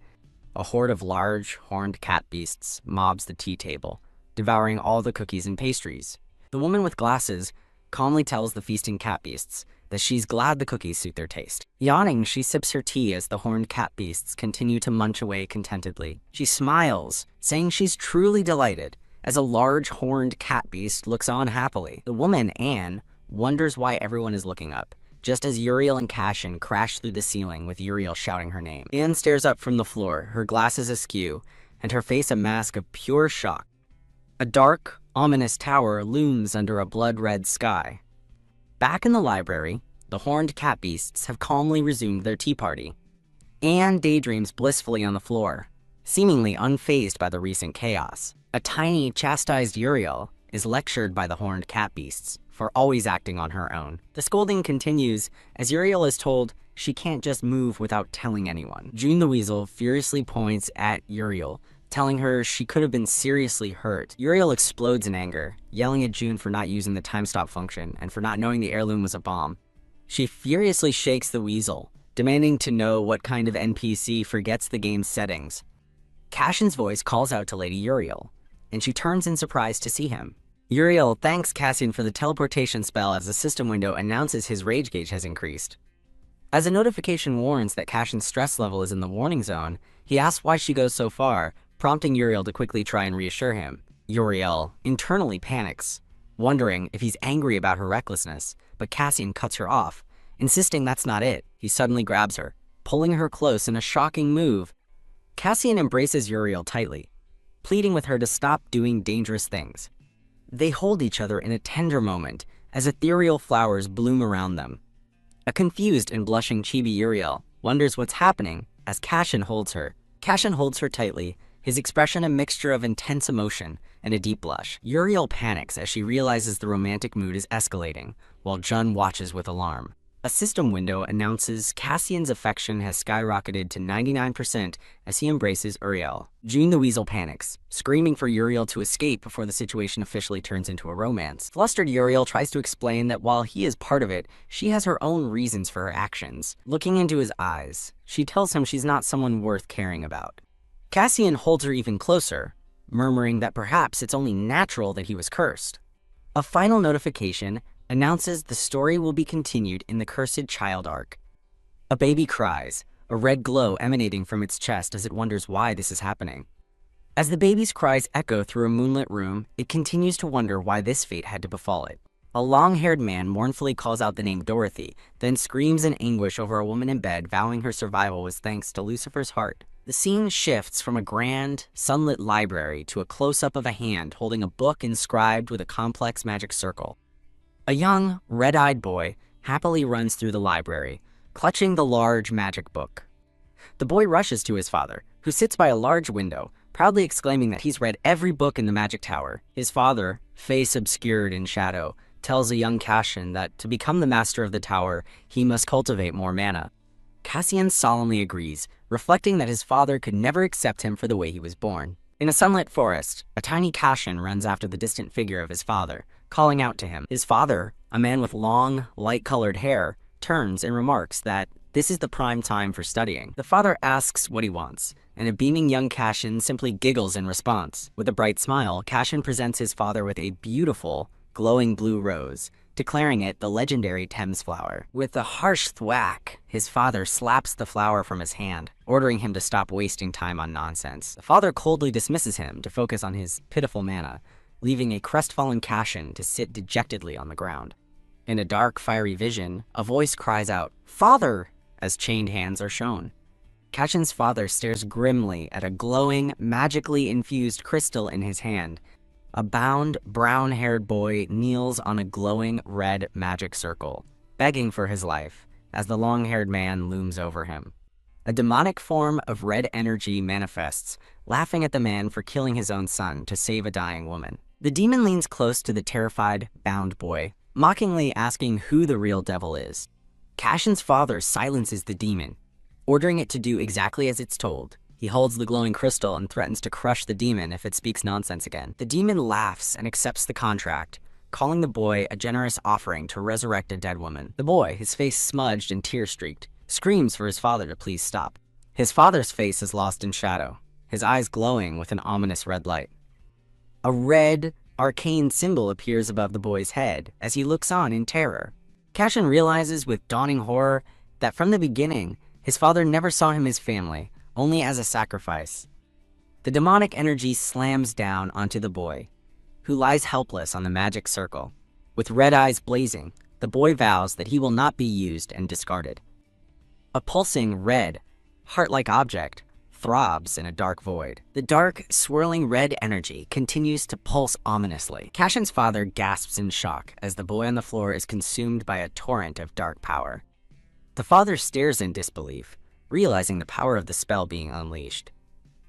A horde of large, horned cat beasts mobs the tea table, devouring all the cookies and pastries. The woman with glasses calmly tells the feasting cat beasts that she's glad the cookies suit their taste. Yawning, she sips her tea as the horned cat beasts continue to munch away contentedly. She smiles, saying she's truly delighted, as a large horned cat beast looks on happily. The woman, Anne, wonders why everyone is looking up, just as Uriel and Cashin crash through the ceiling with Uriel shouting her name. Anne stares up from the floor, her glasses askew, and her face a mask of pure shock. A dark, ominous tower looms under a blood-red sky. Back in the library, the horned cat beasts have calmly resumed their tea party. Anne daydreams blissfully on the floor, seemingly unfazed by the recent chaos. A tiny, chastised Uriel is lectured by the horned cat beasts for always acting on her own. The scolding continues as Uriel is told she can't just move without telling anyone. June the Weasel furiously points at Uriel, telling her she could have been seriously hurt. Uriel explodes in anger, yelling at June for not using the time stop function and for not knowing the heirloom was a bomb. She furiously shakes the weasel, demanding to know what kind of NPC forgets the game's settings. Cashin's voice calls out to Lady Uriel, and she turns in surprise to see him. Uriel thanks Cassian for the teleportation spell as the system window announces his rage gauge has increased. As a notification warns that Cashin's stress level is in the warning zone, he asks why she goes so far, prompting Uriel to quickly try and reassure him. Uriel internally panics, wondering if he's angry about her recklessness, but Cassian cuts her off, insisting that's not it. He suddenly grabs her, pulling her close in a shocking move. Cassian embraces Uriel tightly, pleading with her to stop doing dangerous things. They hold each other in a tender moment as ethereal flowers bloom around them. A confused and blushing chibi Uriel wonders what's happening as Cassian holds her. Cassian holds her tightly, his expression a mixture of intense emotion and a deep blush. Uriel panics as she realizes the romantic mood is escalating, while Jun watches with alarm. A system window announces Cassian's affection has skyrocketed to 99% as he embraces Uriel. June the Weasel panics, screaming for Uriel to escape before the situation officially turns into a romance. Flustered Uriel tries to explain that while he is part of it, she has her own reasons for her actions. Looking into his eyes, she tells him she's not someone worth caring about. Cassian holds her even closer, murmuring that perhaps it's only natural that he was cursed. A final notification announces the story will be continued in the Cursed Child arc. A baby cries, a red glow emanating from its chest as it wonders why this is happening. As the baby's cries echo through a moonlit room, it continues to wonder why this fate had to befall it. A long-haired man mournfully calls out the name Dorothy, then screams in anguish over a woman in bed, vowing her survival was thanks to Lucifer's heart. The scene shifts from a grand, sunlit library to a close-up of a hand holding a book inscribed with a complex magic circle. A young, red-eyed boy happily runs through the library, clutching the large magic book. The boy rushes to his father, who sits by a large window, proudly exclaiming that he's read every book in the magic tower. His father, face obscured in shadow, tells a young Cassian that to become the master of the tower, he must cultivate more mana. Cassian solemnly agrees, reflecting that his father could never accept him for the way he was born. In a sunlit forest, a tiny Cassian runs after the distant figure of his father, calling out to him. His father, a man with long, light-colored hair, turns and remarks that this is the prime time for studying. The father asks what he wants, and a beaming young Cassian simply giggles in response. With a bright smile, Cassian presents his father with a beautiful, glowing blue rose, declaring it the legendary Thames flower. With a harsh thwack, his father slaps the flower from his hand, ordering him to stop wasting time on nonsense. The father coldly dismisses him to focus on his pitiful mana, leaving a crestfallen Cassian to sit dejectedly on the ground. In a dark, fiery vision, a voice cries out, "Father!" as chained hands are shown. Cassian's father stares grimly at a glowing, magically infused crystal in his hand. A bound, brown-haired boy kneels on a glowing red magic circle, begging for his life, as the long-haired man looms over him. A demonic form of red energy manifests, laughing at the man for killing his own son to save a dying woman. The demon leans close to the terrified, bound boy, mockingly asking who the real devil is. Cassian's father silences the demon, ordering it to do exactly as it's told. He holds the glowing crystal and threatens to crush the demon if it speaks nonsense again. The demon laughs and accepts the contract, calling the boy a generous offering to resurrect a dead woman. The boy, his face smudged and tear-streaked, screams for his father to please stop. His father's face is lost in shadow, his eyes glowing with an ominous red light. A red, arcane symbol appears above the boy's head as he looks on in terror. Cassian realizes with dawning horror that from the beginning, his father never saw him as family, only as a sacrifice. The demonic energy slams down onto the boy, who lies helpless on the magic circle. With red eyes blazing, the boy vows that he will not be used and discarded. A pulsing red, heart-like object throbs in a dark void. The dark, swirling red energy continues to pulse ominously. Cassian's father gasps in shock as the boy on the floor is consumed by a torrent of dark power. The father stares in disbelief, realizing the power of the spell being unleashed.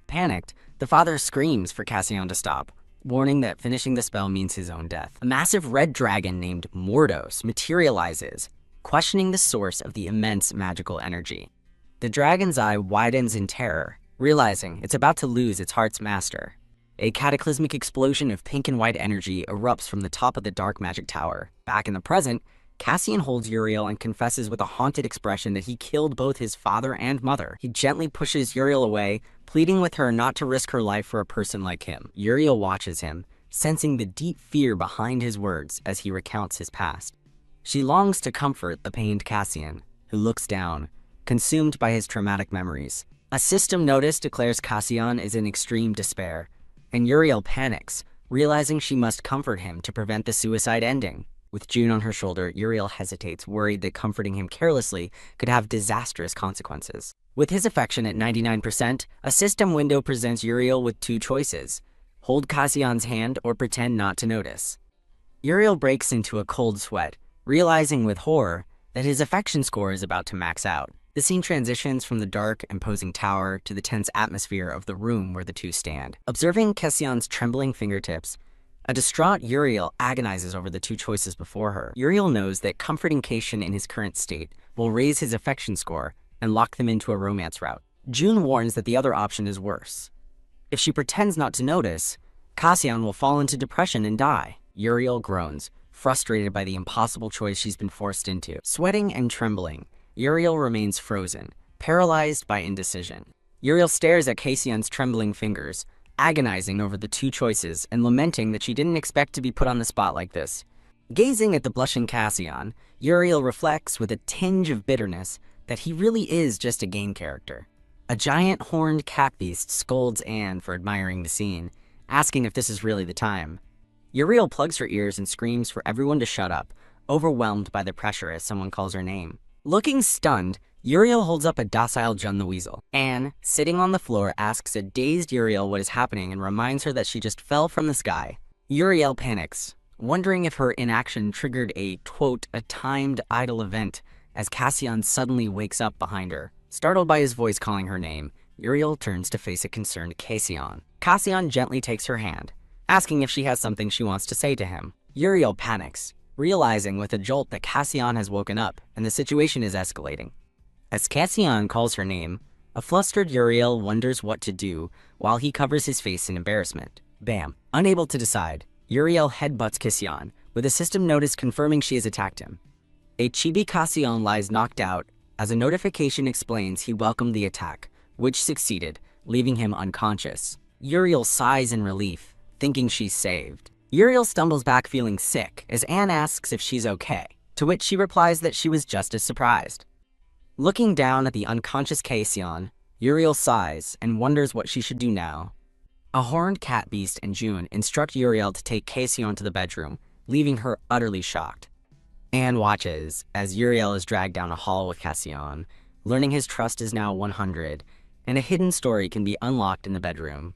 Panicked, the father screams for Cassian to stop, warning that finishing the spell means his own death. A massive red dragon named Mordos materializes, questioning the source of the immense magical energy. The dragon's eye widens in terror, realizing it's about to lose its heart's master. A cataclysmic explosion of pink and white energy erupts from the top of the dark magic tower. Back in the present, Cassian holds Uriel and confesses with a haunted expression that he killed both his father and mother. He gently pushes Uriel away, pleading with her not to risk her life for a person like him. Uriel watches him, sensing the deep fear behind his words as he recounts his past. She longs to comfort the pained Cassian, who looks down, consumed by his traumatic memories. A system notice declares Cassian is in extreme despair, and Uriel panics, realizing she must comfort him to prevent the suicide ending. With June on her shoulder, Uriel hesitates, worried that comforting him carelessly could have disastrous consequences. With his affection at 99%, a system window presents Uriel with two choices: hold Cassian's hand or pretend not to notice. Uriel breaks into a cold sweat, realizing with horror that his affection score is about to max out. The scene transitions from the dark, imposing tower to the tense atmosphere of the room where the two stand. Observing Cassian's trembling fingertips, a distraught Uriel agonizes over the two choices before her. Uriel knows that comforting Cassian in his current state will raise his affection score and lock them into a romance route. June warns that the other option is worse. If she pretends not to notice, Cassian will fall into depression and die. Uriel groans, frustrated by the impossible choice she's been forced into. Sweating and trembling, Uriel remains frozen, paralyzed by indecision. Uriel stares at Cassian's trembling fingers, agonizing over the two choices and lamenting that she didn't expect to be put on the spot like this. Gazing at the blushing Cassian, Uriel reflects with a tinge of bitterness that he really is just a game character. A giant horned cat beast scolds Anne for admiring the scene, asking if this is really the time. Uriel plugs her ears and screams for everyone to shut up, overwhelmed by the pressure as someone calls her name. Looking stunned, Uriel holds up a docile Jun the Weasel. Anne, sitting on the floor, asks a dazed Uriel what is happening and reminds her that she just fell from the sky. Uriel panics, wondering if her inaction triggered a, quote, a timed idle event, as Cassian suddenly wakes up behind her. Startled by his voice calling her name, Uriel turns to face a concerned Cassian. Cassian gently takes her hand, asking if she has something she wants to say to him. Uriel panics, realizing with a jolt that Cassian has woken up and the situation is escalating. As Cassian calls her name, a flustered Uriel wonders what to do while he covers his face in embarrassment. Bam. Unable to decide, Uriel headbutts Cassian, with a system notice confirming she has attacked him. A chibi Cassian lies knocked out as a notification explains he welcomed the attack, which succeeded, leaving him unconscious. Uriel sighs in relief, thinking she's saved. Uriel stumbles back feeling sick as Anne asks if she's okay, to which she replies that she was just as surprised. Looking down at the unconscious Cassian, Uriel sighs and wonders what she should do now. A horned cat beast and June instruct Uriel to take Cassian to the bedroom, leaving her utterly shocked. Anne watches as Uriel is dragged down a hall with Cassian, learning his trust is now 100, and a hidden story can be unlocked in the bedroom.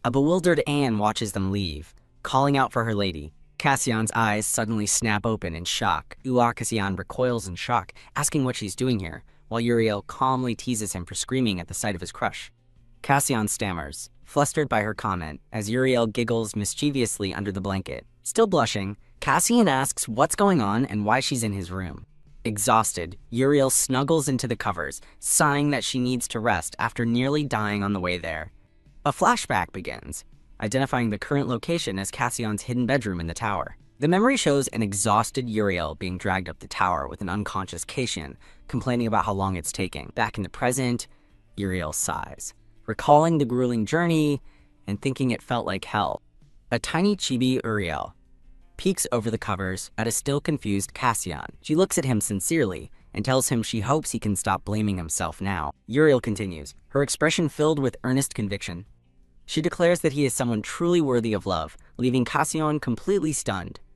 A bewildered Anne watches them leave, calling out for her lady. Cassian's eyes suddenly snap open in shock. Cassian recoils in shock, asking what she's doing here, while Uriel calmly teases him for screaming at the sight of his crush. Cassian stammers, flustered by her comment, as Uriel giggles mischievously under the blanket. Still blushing, Cassian asks what's going on and why she's in his room. Exhausted, Uriel snuggles into the covers, sighing that she needs to rest after nearly dying on the way there. A flashback begins, identifying the current location as Cassian's hidden bedroom in the tower. The memory shows an exhausted Uriel being dragged up the tower with an unconscious Cassian, complaining about how long it's taking. Back in the present, Uriel sighs, recalling the grueling journey and thinking it felt like hell. A tiny chibi Uriel peeks over the covers at a still confused Cassian. She looks at him sincerely and tells him she hopes he can stop blaming himself now. Uriel continues, her expression filled with earnest conviction. She declares that he is someone truly worthy of love, leaving Cassian completely stunned.